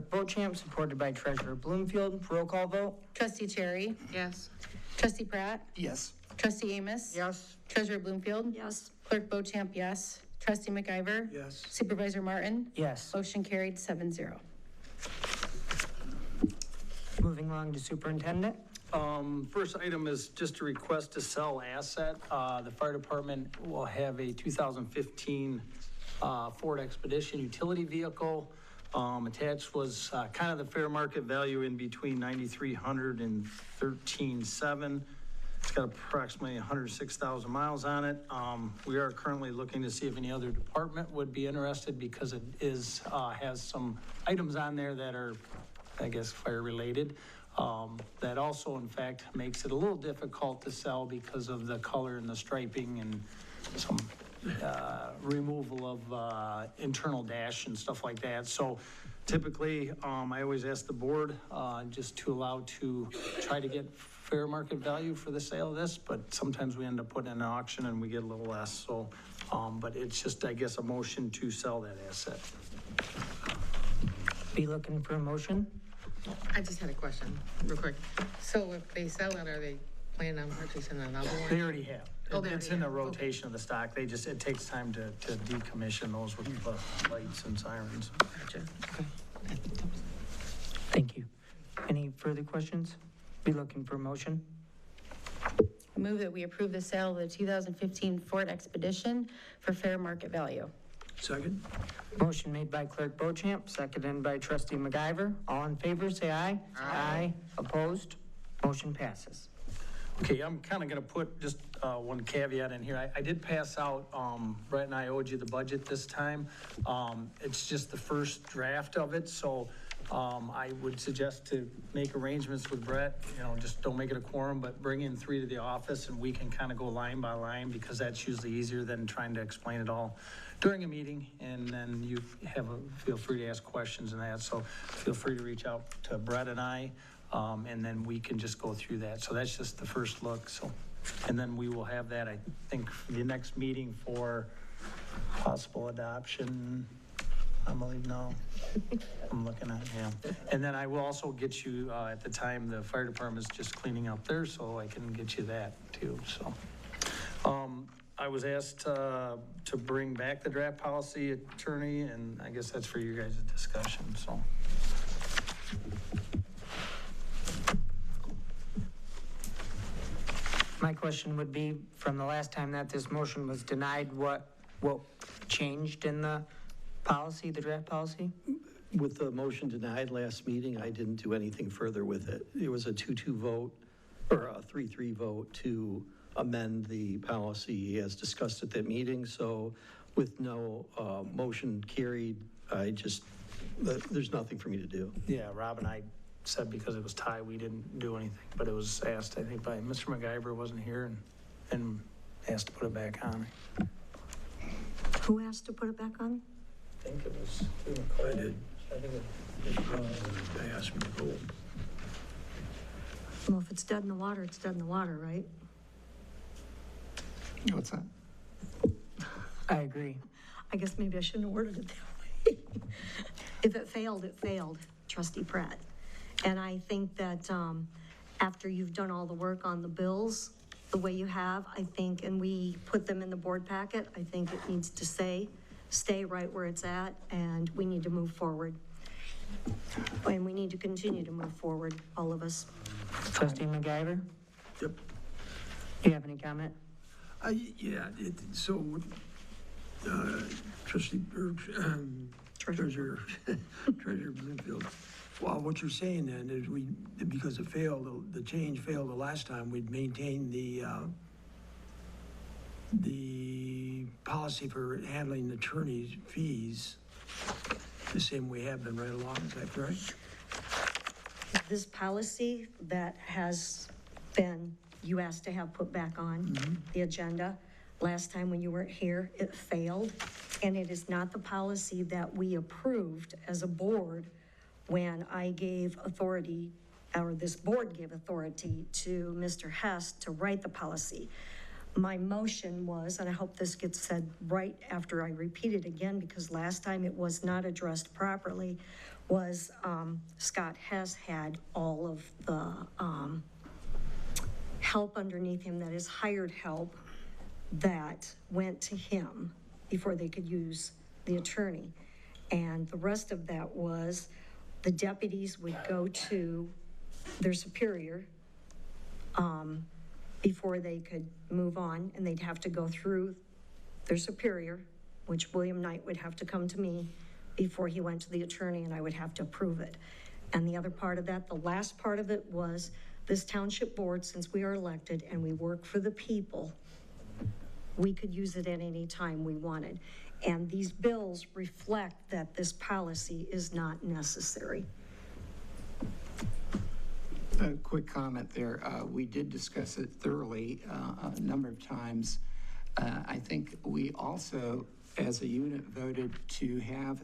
Bochamp, supported by Treasurer Bloomfield. Roll call vote? Trustee Cherry? Yes. Trustee Pratt? Yes. Trustee Amos? Yes. Treasurer Bloomfield? Yes. Clerk Bochamp, yes. Trustee MacGyver? Yes. Supervisor Martin? Yes. Motion carried 7-0. Moving along to Superintendent. First item is just a request to sell asset. The fire department will have a 2015 Ford Expedition utility vehicle. Attached was kind of the fair market value in between $9,300 and $13,700. It's got approximately 106,000 miles on it. We are currently looking to see if any other department would be interested because it is has some items on there that are, I guess, fire related. That also, in fact, makes it a little difficult to sell because of the color and the striping and some removal of internal dash and stuff like that. So typically, I always ask the board just to allow to try to get fair market value for the sale of this, but sometimes we end up putting in an auction and we get a little less. So But it's just, I guess, a motion to sell that asset. Be looking for a motion? I just had a question, real quick. So if they sell it, are they planning on purchasing another one? They already have. Oh, they It's already in the have. rotation of the stock. They just, it takes time to decommission those with the lights and sirens. Gotcha, okay. Thank you. Any further questions? Be looking for a motion? I move that we approve the sale of the 2015 Ford Expedition for fair market value. Second? Motion made by Clerk Bochamp, seconded by Trustee MacGyver. All in favor, say aye. Aye. Opposed? Motion passes. Okay, I'm kind of going to put just one caveat in here. I did pass out, Brett and I owed you the budget this time. It's just the first draft of it, so I would suggest to make arrangements with Brett, just don't make it a quorum, but bring in 3 to the office and we can kind of go line by line, because that's usually easier than trying to explain it all during a meeting, and then you feel free to ask questions and that, so feel free to reach out to Brett and I, and then we can just go through that. So that's just the first look, so, and then we will have that, I think, for the next meeting for possible adoption. I believe, no. I'm looking at, yeah. And then I will also get you, at the time, the fire department's just cleaning up there, so I can get you that too, so. I was asked to bring back the draft policy attorney, and I guess that's for you guys' discussion, so. My question would be, from the last time that this motion was denied, what changed in the policy, the draft policy? With the motion denied last meeting, I didn't do anything further with it. It was a 2-2 vote, or a 3-3 vote to amend the policy as discussed at that meeting. So with no motion carried, there's nothing for me to do. Yeah, Rob and I said because it was tie, we didn't do anything, but it was asked, I think, by Mr. MacGyver wasn't here and asked to put it back on. Who asked to put it back on? I think it was. I did. I asked him to go. Well, if it's dead in the water, it's dead in the water, right? What's that? I agree. I guess maybe I shouldn't have worded it that way. If it failed, Trustee Pratt. And I think that after you've done all the work on the bills, the way you have, I think, and we put them in the board packet, I think it needs to stay right where it's at, and we need to move forward. And we need to continue to move forward, all of us. Trustee MacGyver? Yep. Do you have any comment? Yeah, Trustee, Treasurer Bloomfield, well, what you're saying then is because it failed, the change failed the last time, we'd maintain the policy for handling attorney's fees the same we have been right along, is that correct? This policy that has been, you asked to have put back on the agenda, last time when you weren't here, it failed. And it is not the policy that we approved as a board when I gave authority, or this board gave authority to Mr. Hess to write the policy. My motion was, and I hope this gets said right after I repeat it again, because last time it was not addressed properly, was Scott Hess had all of the help underneath him, that is hired help, that went to him before they could use the attorney. And the rest of that was the deputies would go to their superior before they could move on, and they'd have to go through their superior, which William Knight would have to come to me before he went to the attorney, and I would have to approve it. And the other part of that, the last part of it, was this township board, since we are elected and we work for the people, we could use it at any time we wanted. And these bills reflect that this policy is not necessary. A quick comment there. We did discuss it thoroughly a number of times. I think we also, as a unit, voted to have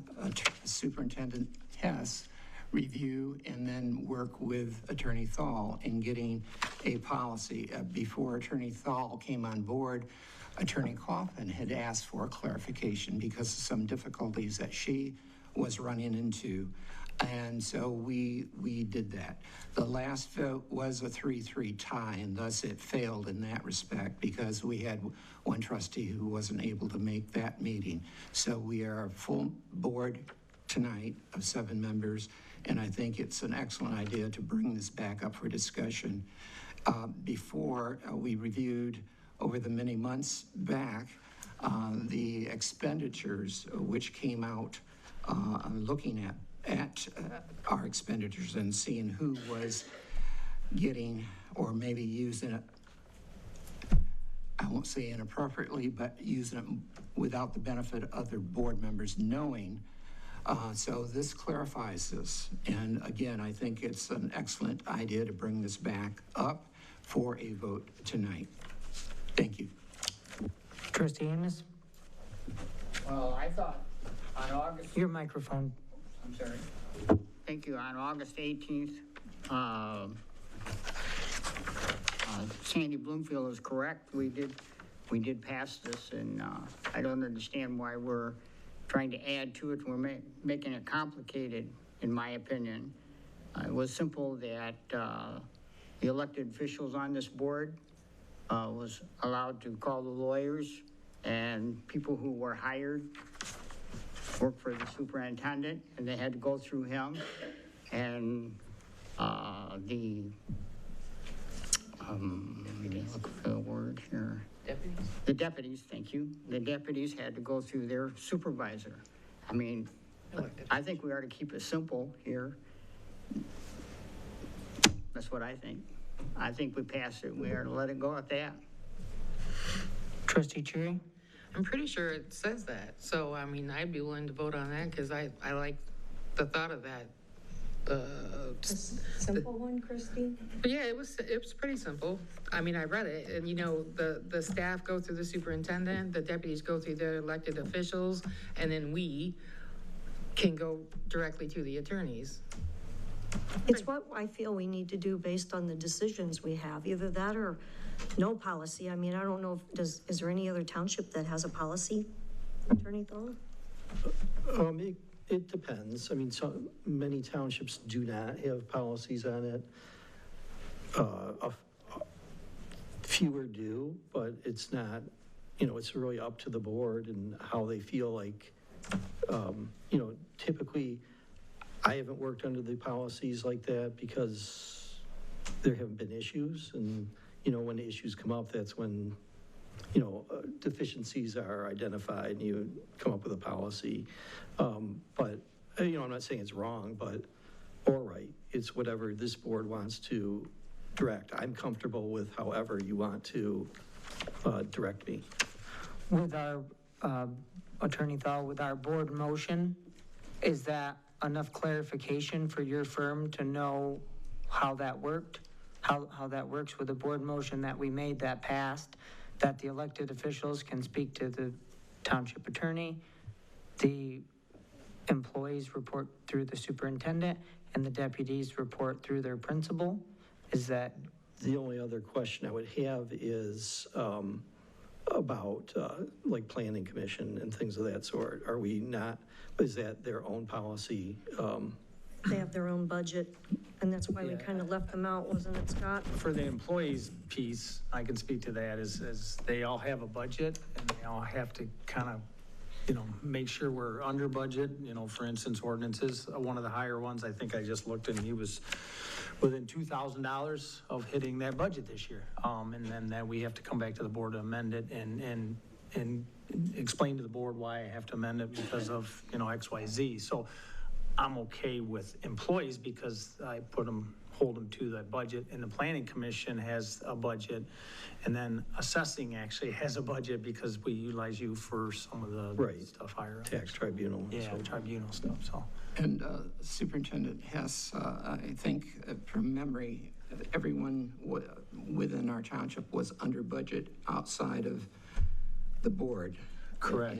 Superintendent Hess review and then work with Attorney Thal in getting a policy. Before Attorney Thal came on board, Attorney Kaufman had asked for clarification because of some difficulties that she was running into. And so we did that. The last vote was a 3-3 tie, and thus it failed in that respect because we had one trustee who wasn't able to make that meeting. So we are a full board tonight of 7 members, and I think it's an excellent idea to bring this back up for discussion. Before we reviewed over the many months back the expenditures which came out looking at our expenditures and seeing who was getting or maybe using it, I won't say inappropriately, but using it without the benefit of other board members knowing. So this clarifies this. And again, I think it's an excellent idea to bring this back up for a vote tonight. Thank you. Trustee Amos? Well, I thought on August... Your microphone. I'm sorry. Thank you. On August 18th, Sandy Bloomfield is correct. We did pass this, and I don't understand why we're trying to add to it. We're making it complicated, in my opinion. It was simple that the elected officials on this board was allowed to call the lawyers, and people who were hired work for the superintendent, and they had to go through him. And let me look for the word here. Deputies? The deputies, thank you. The deputies had to go through their supervisor. I mean, I think we ought to keep it simple here. That's what I think. I think we passed it. We ought to let it go at that. Trustee Cherry? I'm pretty sure it says that. So, I mean, I'd be willing to vote on that because I like the thought of that. Simple one, Christine? But yeah, it was pretty simple. I mean, I read it, and you know, the staff go through the superintendent, the deputies go through their elected officials, and then we can go directly to the attorneys. It's what I feel we need to do based on the decisions we have, either that or no policy. I mean, I don't know if, is there any other township that has a policy, Attorney Thorne? It depends. I mean, many townships do not have policies on it. Fewer do, but it's not, you know, it's really up to the board and how they feel like, you know, typically I haven't worked under the policies like that because there haven't been issues. And, you know, when the issues come up, that's when, you know, deficiencies are identified and you come up with a policy. But, you know, I'm not saying it's wrong, but, or right, it's whatever this board wants to direct. I'm comfortable with however you want to direct me. With our, Attorney Thal, with our board motion, is that enough clarification for your firm to know how that worked? How that works with the board motion that we made that passed, that the elected officials can speak to the township attorney, the employees report through the superintendent, and the deputies report through their principal? Is that? The only other question I would have is about like planning commission and things of that sort. Are we not, is that their own policy? They have their own budget, and that's why we kind of left them out, wasn't it, Scott? For the employees piece, I can speak to that, is they all have a budget and they all have to kind of, you know, make sure we're under budget. You know, for instance, ordinances, one of the higher ones, I think I just looked and he was within $2,000 of hitting that budget this year. And then that we have to come back to the board to amend it and explain to the board why I have to amend it because of, you know, X, Y, Z. So I'm okay with employees because I hold them to that budget, and the planning commission has a budget, and then assessing actually has a budget because we utilize you for some of the stuff higher. Tax tribunal. Yeah, tribunal stuff, so. And Superintendent Hess, I think from memory, everyone within our township was under budget outside of the board. Correct.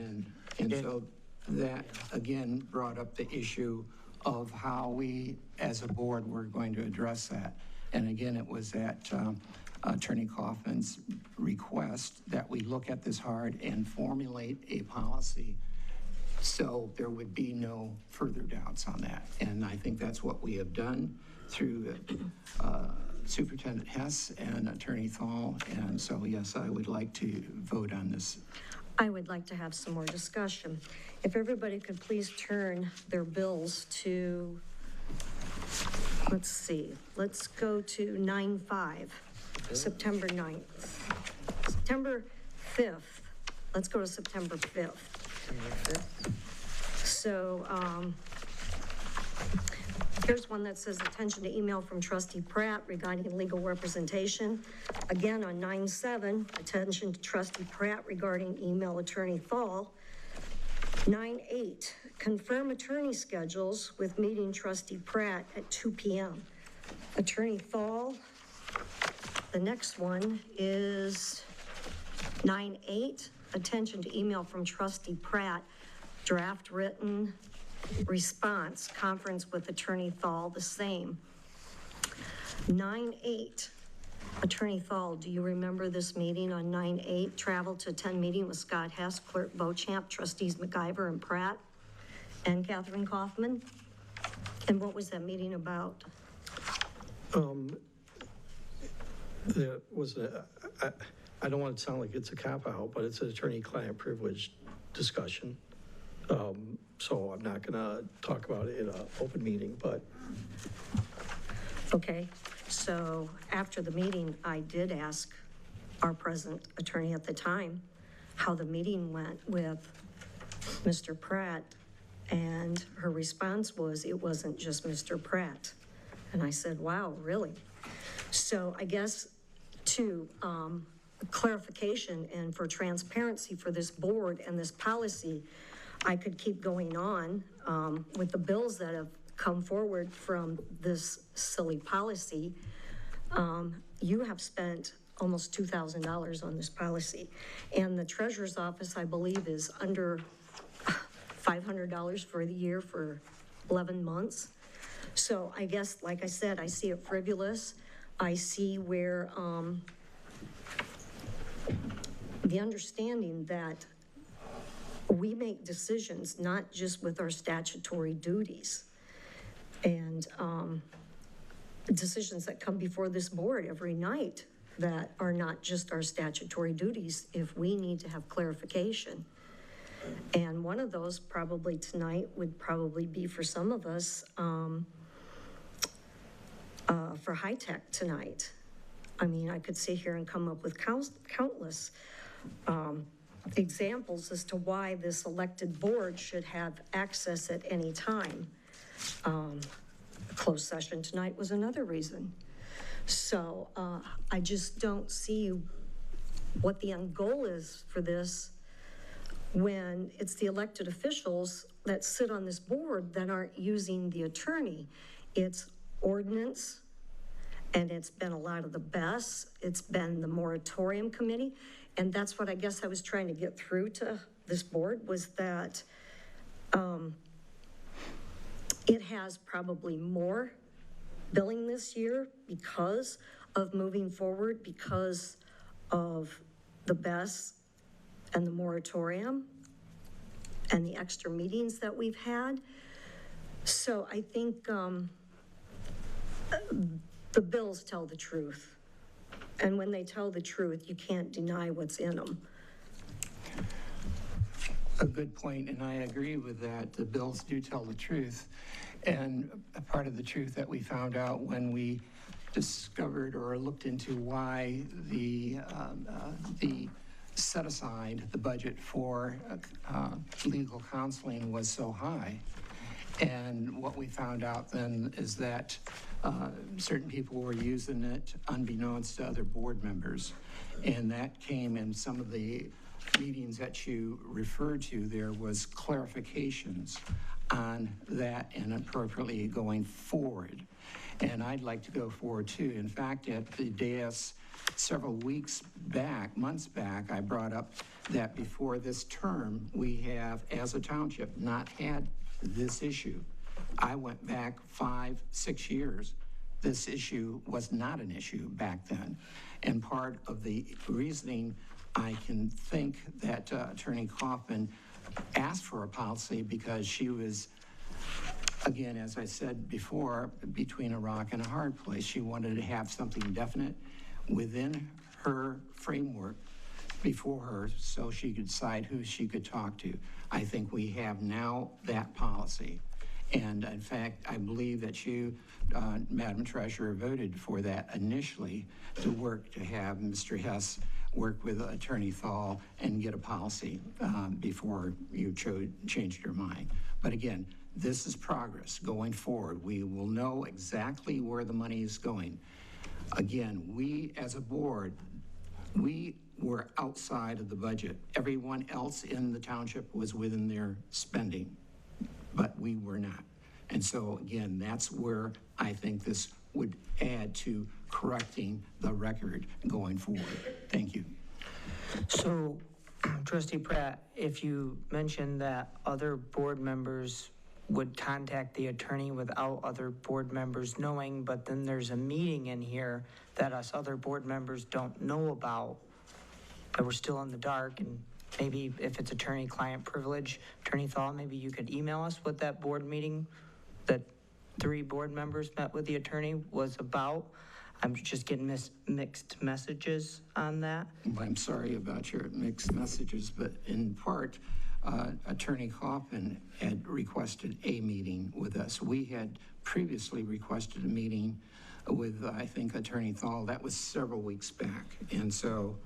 And so that, again, brought up the issue of how we, as a board, were going to address that. And again, it was at Attorney Kaufman's request that we look at this hard and formulate a policy so there would be no further doubts on that. And I think that's what we have done through Superintendent Hess and Attorney Thal. And so, yes, I would like to vote on this. I would like to have some more discussion. If everybody could please turn their bills to, let's see, let's go to 9/5, September 9th. September 5th, let's go to September 5th. So, here's one that says, attention to email from Trustee Pratt regarding legal representation. Again, on 9/7, attention to Trustee Pratt regarding email Attorney Thal. 9/8, confirm attorney schedules with meeting Trustee Pratt at 2 p.m. Attorney Thal. The next one is 9/8, attention to email from Trustee Pratt, draft written response, conference with Attorney Thal, the same. 9/8, Attorney Thal, do you remember this meeting on 9/8? Travel to attend meeting with Scott Hess, Clerk Beauchamp, Trustees McIver and Pratt, and Catherine Kaufman. And what was that meeting about? There was I don't want it to sound like it's a cop-out, but it's an attorney-client privilege discussion. So I'm not going to talk about it in an open meeting, but. Okay, so after the meeting, I did ask our present attorney at the time how the meeting went with Mr. Pratt, and her response was, it wasn't just Mr. Pratt. And I said, wow, really? So I guess to clarification and for transparency for this board and this policy, I could keep going on with the bills that have come forward from this silly policy. You have spent almost $2,000 on this policy. And the treasurer's office, I believe, is under $500 for the year for 11 months. So I guess, like I said, I see it frivolous. I see where the understanding that we make decisions not just with our statutory duties and decisions that come before this board every night that are not just our statutory duties if we need to have clarification. And one of those probably tonight would probably be for some of us for high tech tonight. I mean, I could sit here and come up with countless examples as to why this elected board should have access at any time. A closed session tonight was another reason. So I just don't see what the end goal is for this when it's the elected officials that sit on this board that aren't using the attorney. It's ordinance, and it's been a lot of the BES. It's been the moratorium committee. And that's what I guess I was trying to get through to this board, was that it has probably more billing this year because of moving forward, because of the BES and the moratorium and the extra meetings that we've had. So I think the bills tell the truth. And when they tell the truth, you can't deny what's in them. A good point, and I agree with that. The bills do tell the truth. And a part of the truth that we found out when we discovered or looked into why the set aside, the budget for legal counseling was so high. And what we found out then is that certain people were using it unbeknownst to other board members. And that came in some of the meetings that you referred to. There was clarifications on that and appropriately going forward. And I'd like to go forward too. In fact, at the dais several weeks back, months back, I brought up that before this term, we have, as a township, not had this issue. I went back 5-6 years this issue was not an issue back then. And part of the reasoning, I can think that Attorney Kaufman asked for a policy because she was, again, as I said before, between a rock and a hard place. She wanted to have something definite within her framework before her so she could decide who she could talk to. I think we have now that policy. And in fact, I believe that you, Madam Treasurer, voted for that initially to work to have Mr. Hess work with Attorney Thal and get a policy before you changed your mind. But again, this is progress going forward. We will know exactly where the money is going. Again, we as a board, we were outside of the budget. Everyone else in the township was within their spending, but we were not. And so again, that's where I think this would add to correcting the record going forward. Thank you. So, Trustee Pratt, if you mentioned that other board members would contact the attorney without other board members knowing, but then there's a meeting in here that us other board members don't know about, that we're still in the dark, and maybe if it's attorney-client privilege, Attorney Thal, maybe you could email us what that board meeting that 3 board members met with the attorney was about. I'm just getting mixed messages on that. I'm sorry about your mixed messages, but in part, Attorney Kaufman had requested a meeting with us. We had previously requested a meeting with, I think, Attorney Thal. That was several weeks back. And so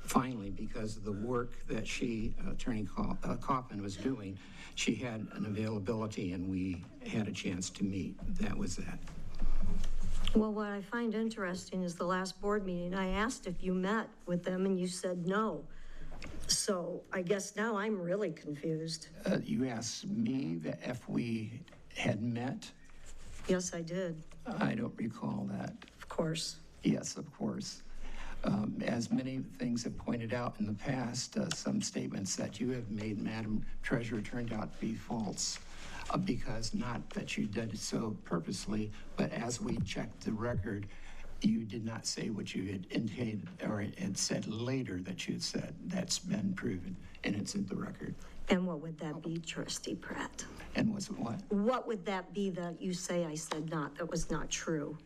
finally, because of the work that Attorney Kaufman was doing, she had an availability and we had a chance to meet. That was that. Well, what I find interesting is the last board meeting, I asked if you met with them and you said no. So I guess now I'm really confused. You asked me that if we had met? Yes, I did. I don't recall that. Of course. Yes, of course. As many things have pointed out in the past, some statements that you have made, Madam Treasurer, turned out to be false. Because not that you did so purposely, but as we checked the record, you did not say what you had indicated or had said later that you had said. That's been proven, and it's in the record. And what would that be, Trustee Pratt? And was it what? What would that be that you say I said that was not true?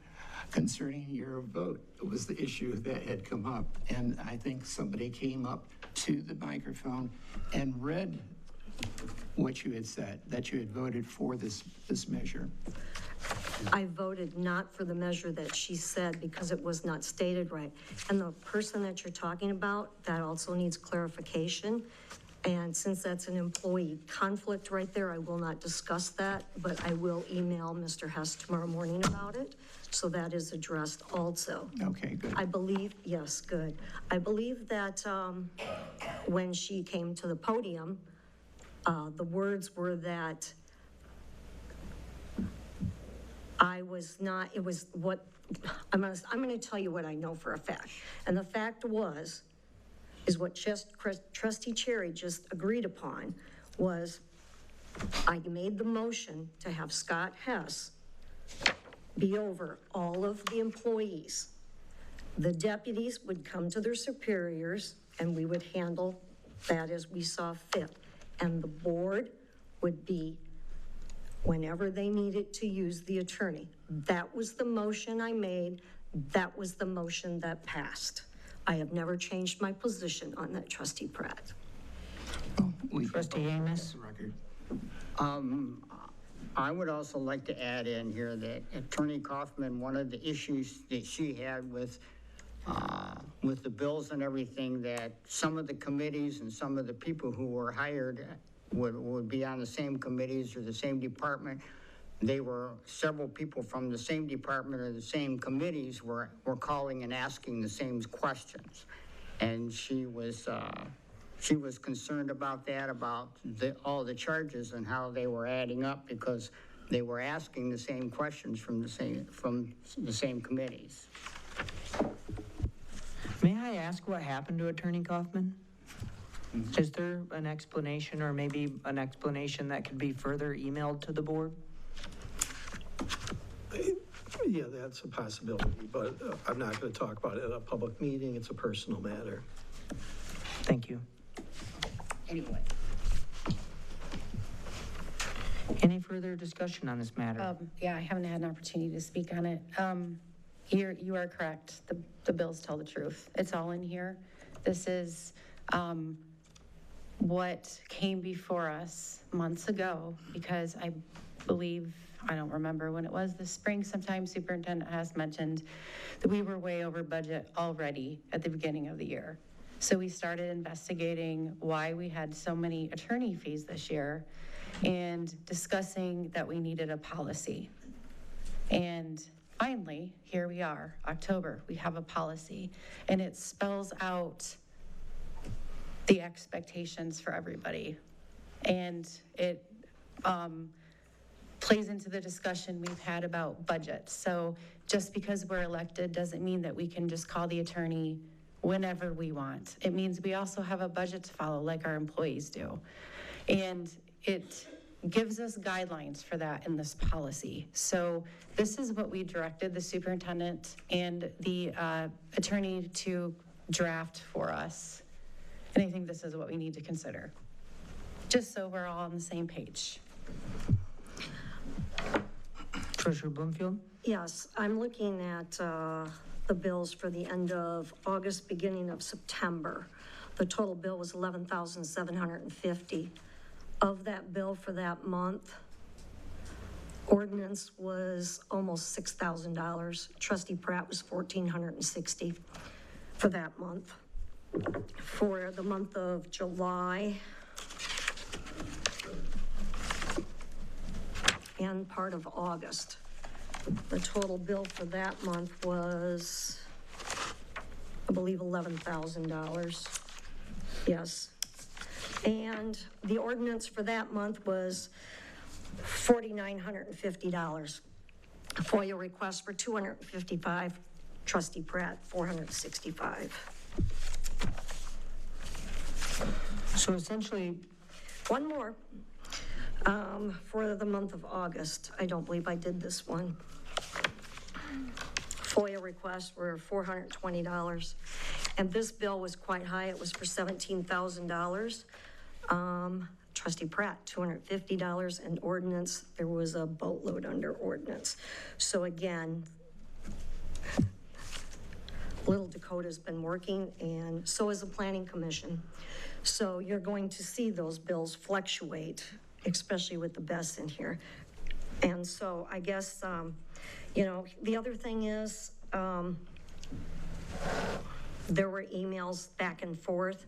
Concerning your vote was the issue that had come up, and I think somebody came up to the microphone and read what you had said, that you had voted for this measure. I voted not for the measure that she said because it was not stated right. And the person that you're talking about, that also needs clarification. And since that's an employee conflict right there, I will not discuss that, but I will email Mr. Hess tomorrow morning about it. So that is addressed also. Okay, good. I believe, yes, good. I believe that when she came to the podium, the words were that I was not, it was what, I'm going to tell you what I know for a fact. And the fact is what Trustee Cherry just agreed upon was I made the motion to have Scott Hess be over all of the employees. The deputies would come to their superiors and we would handle that as we saw fit. And the board would be whenever they needed to use the attorney. That was the motion I made. That was the motion that passed. I have never changed my position on that, Trustee Pratt. Trustee Amos? I would also like to add in here that Attorney Kaufman, one of the issues that she had with the bills and everything, that some of the committees and some of the people who were hired would be on the same committees or the same department. They were several people from the same department or the same committees were calling and asking the same questions. And she was concerned about that, about all the charges and how they were adding up because they were asking the same questions from the same committees. May I ask what happened to Attorney Kaufman? Is there an explanation or maybe an explanation that could be further emailed to the board? Yeah, that's a possibility, but I'm not going to talk about it at a public meeting. It's a personal matter. Thank you. Anyway. Any further discussion on this matter? Yeah, I haven't had an opportunity to speak on it. You are correct. The bills tell the truth. It's all in here. This is what came before us months ago, because I believe, I don't remember when it was, this spring sometime, Superintendent has mentioned that we were way over budget already at the beginning of the year. So we started investigating why we had so many attorney fees this year and discussing that we needed a policy. And finally, here we are, October, we have a policy, and it spells out the expectations for everybody. And it plays into the discussion we've had about budget. So just because we're elected doesn't mean that we can just call the attorney whenever we want. It means we also have a budget to follow like our employees do. And it gives us guidelines for that in this policy. So this is what we directed the superintendent and the attorney to draft for us. And I think this is what we need to consider, just so we're all on the same page. Treasurer Bloomfield? Yes, I'm looking at the bills for the end of August, beginning of September. The total bill was $11,750. Of that bill for that month, ordinance was almost $6,000. Trustee Pratt was $1,460 for that month. For the month of July and part of August, the total bill for that month was, I believe, $11,000. Yes. And the ordinance for that month was $4,950. A FOIA request for $255. Trustee Pratt, $465. So essentially, one more. For the month of August, I don't believe I did this one. FOIA requests were $420. And this bill was quite high. It was for $17,000. Trustee Pratt, $250, and ordinance, there was a boatload under ordinance. So again, Little Dakota's been working, and so has the Planning Commission. So you're going to see those bills fluctuate, especially with the BES in here. And so I guess, you know, the other thing is, there were emails back and forth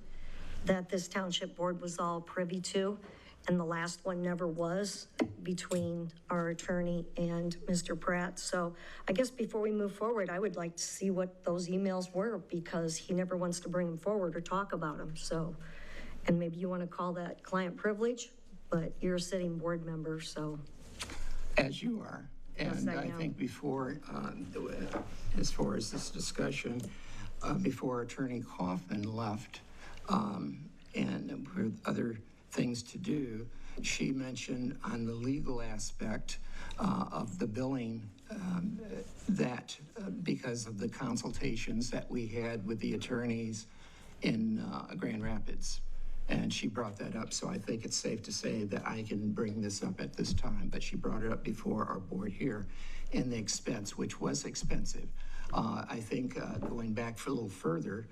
that this township board was all privy to, and the last one never was, between our attorney and Mr. Pratt. So I guess before we move forward, I would like to see what those emails were, because he never wants to bring them forward or talk about them. So, and maybe you want to call that client privilege, but you're a sitting board member, so. As you are. And Yes, I I am. think before, as far as this discussion, before Attorney Kaufman left, and with other things to do, she mentioned on the legal aspect of the billing that because of the consultations that we had with the attorneys in Grand Rapids. And she brought that up, so I think it's safe to say that I can bring this up at this time, but she brought it up before our board here, and the expense, which was expensive. I think going back for a little further,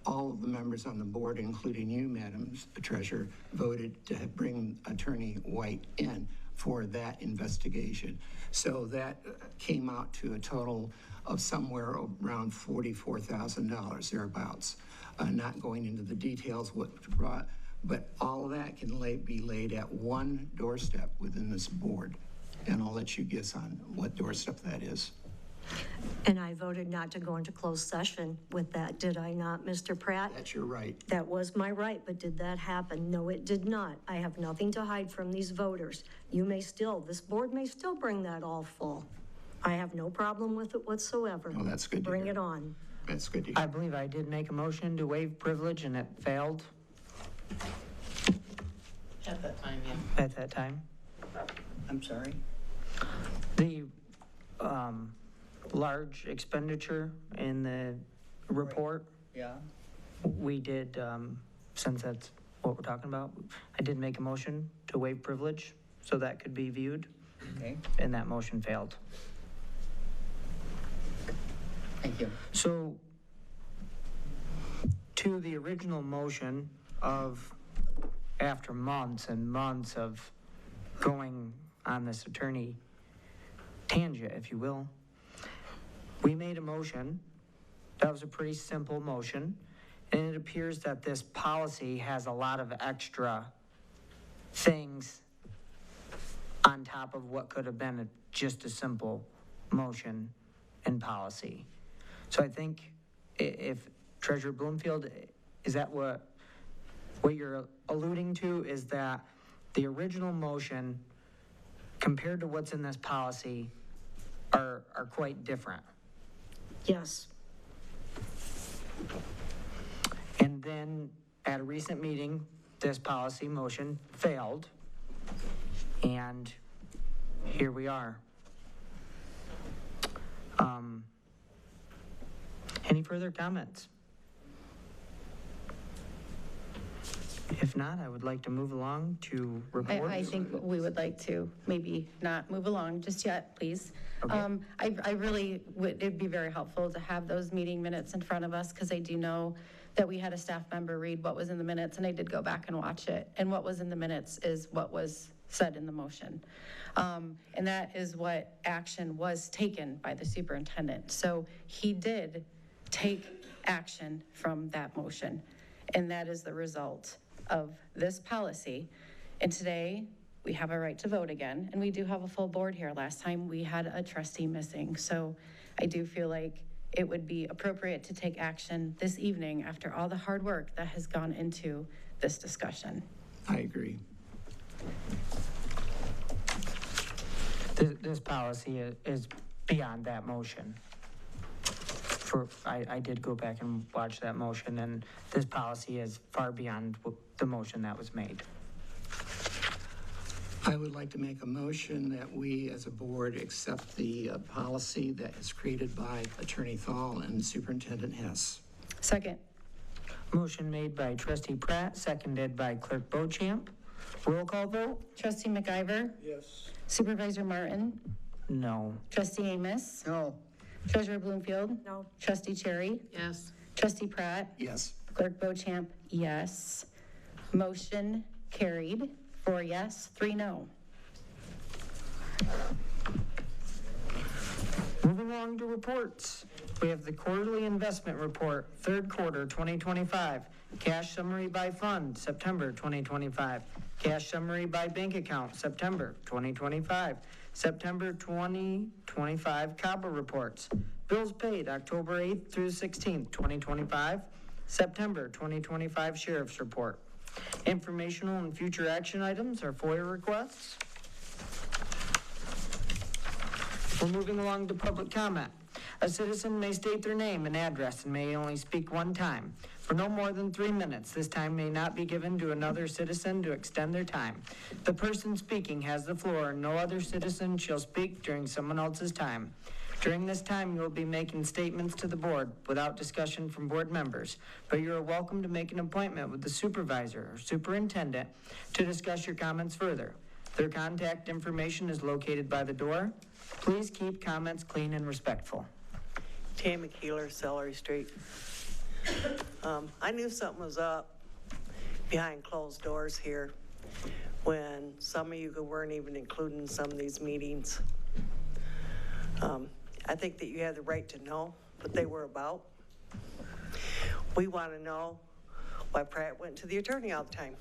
all of the members on the board, including you, Madam Treasurer, voted to bring Attorney White in for that investigation. So that came out to a total of somewhere around $44,000, thereabouts. Not going into the details what brought, but all of that can be laid at one doorstep within this board. And I'll let you guess on what doorstep that is. And I voted not to go into closed session with that, did I not, Mr. Pratt? That's your right. That was my right, but did that happen? No, it did not. I have nothing to hide from these voters. You may still, this board may still bring that all full. I have no problem with it whatsoever. Well, that's good to Bring hear. it on. That's good to hear. I believe I did make a motion to waive privilege, and it failed At that time, yeah. at that time. I'm sorry. The large expenditure in the report. Yeah. We did, since that's what we're talking about, I did make a motion to waive privilege so that could be viewed, Okay, and that motion failed. thank you. So, to the original motion of, after months and months of going on this attorney tangent, if you will, we made a motion. That was a pretty simple motion. And it appears that this policy has a lot of extra things on top of what could have been just a simple motion and policy. So I think if Treasurer Bloomfield, is that what you're alluding to, is that the original motion compared to what's in this policy are quite different? Yes. And then at a recent meeting, this policy motion failed, and here we are. Any further comments? If not, I would like to move along to reports. I think we would like to maybe not move along just yet, please. Okay. I really would, it'd be very helpful to have those meeting minutes in front of us, because I do know that we had a staff member read what was in the minutes, and I did go back and watch it. And what was in the minutes is what was said in the motion. And that is what action was taken by the superintendent. So he did take action from that motion, and that is the result of this policy. And today, we have a right to vote again, and we do have a full board here. Last time, we had a trustee missing. So I do feel like it would be appropriate to take action this evening after all the hard work that has gone into this discussion. I agree. This policy is beyond that motion. I did go back and watch that motion, and this policy is far beyond the motion that was made. I would like to make a motion that we, as a board, accept the policy that is created by Attorney Thal and Superintendent Hess. Second. Motion made by Trustee Pratt, seconded by Clerk Beauchamp. Roll call vote? Trustee McIver? Yes. Supervisor Martin? No. Trustee Amos? No. Treasurer Bloomfield? No. Trustee Cherry? Yes. Trustee Pratt? Yes. Clerk Beauchamp, yes. Motion carried, 4 yes, 3 no. Moving along to reports. We have the quarterly investment report, third quarter 2025. Cash summary by fund, September 2025. Cash summary by bank account, September 2025. September 2025 CABA reports. Bills paid October 8th through 16th, 2025. September 2025 Sheriff's Report. Informational and future action items are FOIA requests. We're moving along to public comment. A citizen may state their name and address and may only speak one time for no more than 3 minutes. This time may not be given to another citizen to extend their time. The person speaking has the floor, and no other citizen shall speak during someone else's time. During this time, you will be making statements to the board without discussion from board members, but you are welcome to make an appointment with the supervisor or superintendent to discuss your comments further. Their contact information is located by the door. Please keep comments clean and respectful. Tammy Keeler, Celery Street. I knew something was up behind closed doors here when some of you weren't even included in some of these meetings. I think that you have the right to know what they were about. We want to know why Pratt went to the attorney all the time.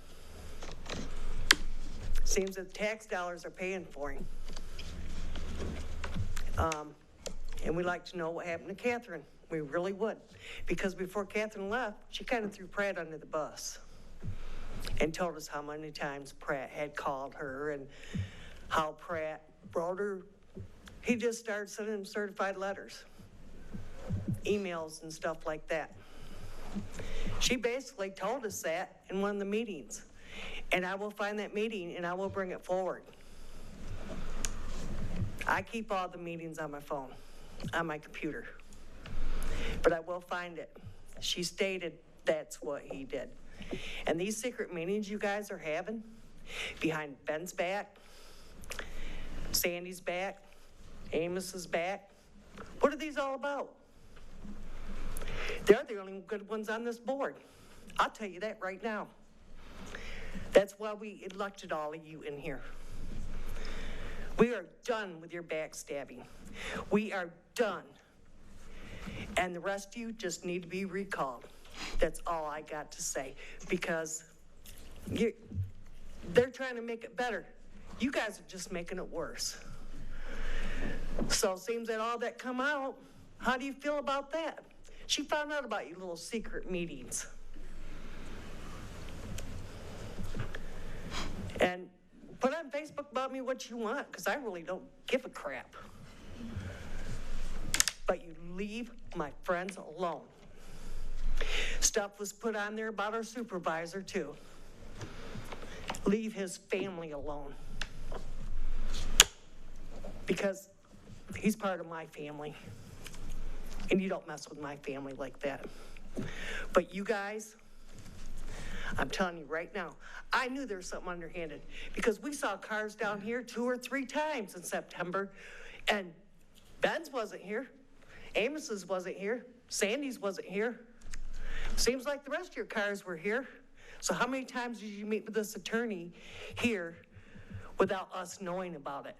Seems that tax dollars are paying for him. And we'd like to know what happened to Catherine. We really would. Because before Catherine left, she kind of threw Pratt under the bus and told us how many times Pratt had called her and how Pratt brought her. He just started sending them certified letters, emails and stuff like that. She basically told us that in one of the meetings. And I will find that meeting and I will bring it forward. I keep all the meetings on my phone, on my computer, but I will find it. She stated that's what he did. And these secret meetings you guys are having behind Ben's back, Sandy's back, Amos's back, what are these all about? They're the only good ones on this board. I'll tell you that right now. That's why we elected all of you in here. We are done with your backstabbing. We are done. And the rest of you just need to be recalled. That's all I got to say, because they're trying to make it better. You guys are just making it worse. So it seems that all that come out, how do you feel about that? She found out about your little secret meetings. And put on Facebook about me what you want, because I really don't give a crap. But you leave my friends alone. Stuff was put on there about our supervisor, too. Leave his family alone. Because he's part of my family. And you don't mess with my family like that. But you guys, I'm telling you right now, I knew there was something underhanded, because we saw cars down here 2 or 3 times in September, and Ben's wasn't here, Amos's wasn't here, Sandy's wasn't here. Seems like the rest of your cars were here. So how many times did you meet with this attorney here without us knowing about it?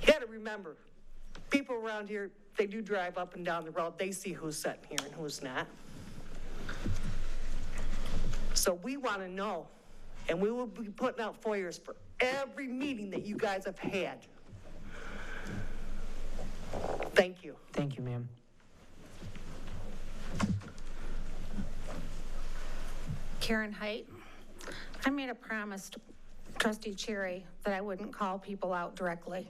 You gotta remember, people around here, they do drive up and down the road, they see who's sitting here and who's not. So we want to know, and we will be putting out FOIAs for every meeting that you guys have had. Thank you. Thank you, ma'am. Karen Height. I made a promise to Trustee Cherry that I wouldn't call people out directly.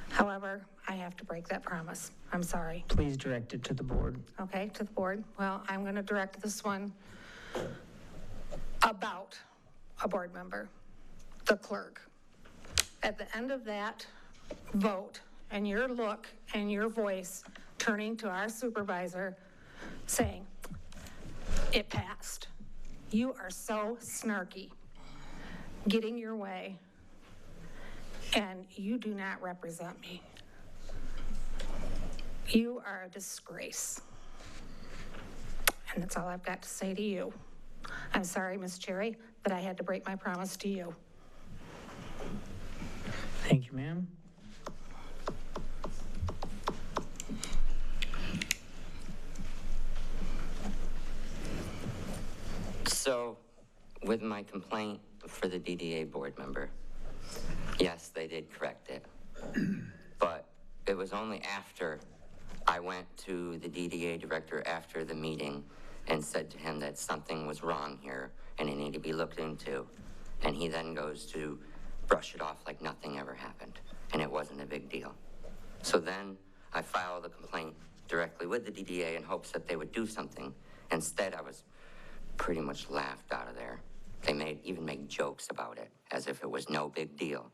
However, I have to break that promise. I'm sorry. Please direct it to the board. Okay, to the board. Well, I'm going to direct this one about a board member, the clerk. At the end of that vote, and your look and your voice turning to our supervisor saying, it passed. You are so snarky, getting your way, and you do not represent me. You are a disgrace. And that's all I've got to say to you. I'm sorry, Ms. Cherry, that I had to break my promise to you. Thank you, ma'am. So, with my complaint for the DDA board member, yes, they did correct it. But it was only after I went to the DDA director after the meeting and said to him that something was wrong here and it needed to be looked into. And he then goes to brush it off like nothing ever happened and it wasn't a big deal. So then I filed a complaint directly with the DDA in hopes that they would do something. Instead, I was pretty much laughed out of there. They even made jokes about it as if it was no big deal.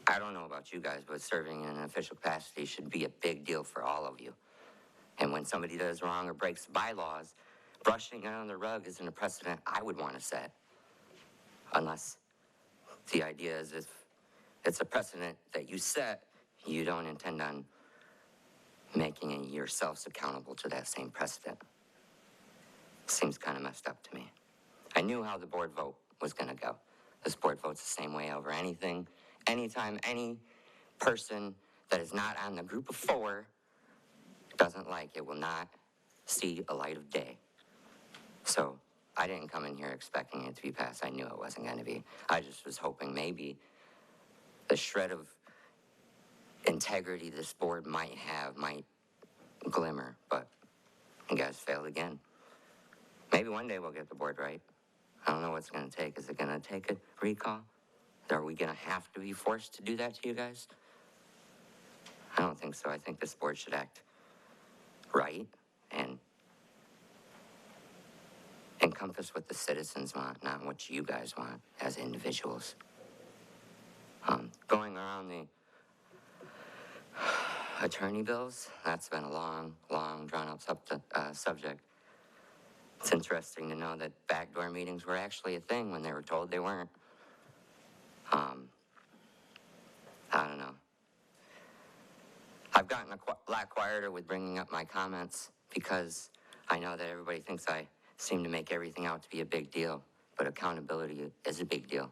I don't know about you guys, but serving in an official capacity should be a big deal for all of you. And when somebody does wrong or breaks bylaws, brushing it on the rug isn't a precedent I would want to set. Unless the idea is if it's a precedent that you set, you don't intend on making yourselves accountable to that same precedent. Seems kind of messed up to me. I knew how the board vote was going to go. This board votes the same way over anything. Anytime any person that is not on the group of 4 doesn't like it, will not see a light of day. So I didn't come in here expecting it to be passed. I knew it wasn't going to be. I just was hoping maybe the shred of integrity this board might have might glimmer, but you guys failed again. Maybe one day we'll get the board right. I don't know what's going to take. Is it going to take a recall? Are we going to have to be forced to do that to you guys? I don't think so. I think this board should act right and encompass what the citizens want, not what you guys want as individuals. Going around the attorney bills, that's been a long, drawn-out subject. It's interesting to know that backdoor meetings were actually a thing when they were told they weren't. I don't know. I've gotten a lot quieter with bringing up my comments because I know that everybody thinks I seem to make everything out to be a big deal, but accountability is a big deal,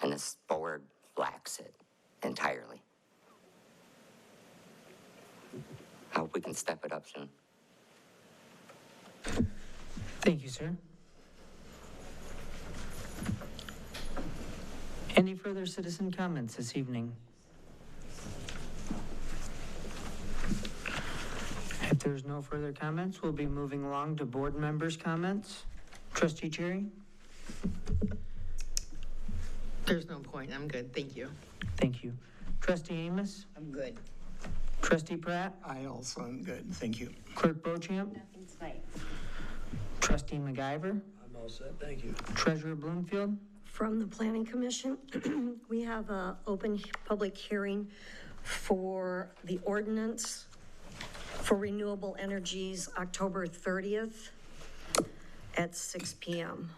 and this board lacks it entirely. I hope we can step it up soon. Thank you, sir. Any further citizen comments this evening? If there's no further comments, we'll be moving along to board members' comments. Trustee Cherry? There's no point. I'm good. Thank you. Thank you. Trustee Amos? I'm good. Trustee Pratt? I also am good, thank you. Clerk Bochamp? Nothing tonight. Trustee MacGyver? I'm all set, thank you. Treasurer Bloomfield? From the Planning Commission, we have an open public hearing for the ordinance for renewable energies, October 30th at 6 p.m.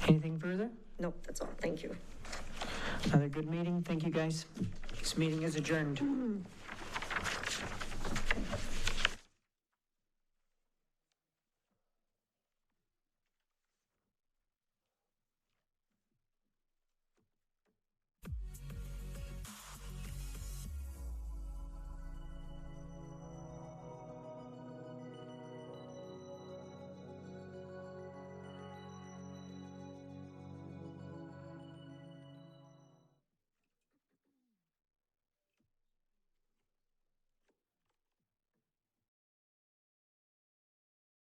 Anything further? Nope, that's all. Thank you. Another good meeting. Thank you, guys. This meeting is adjourned.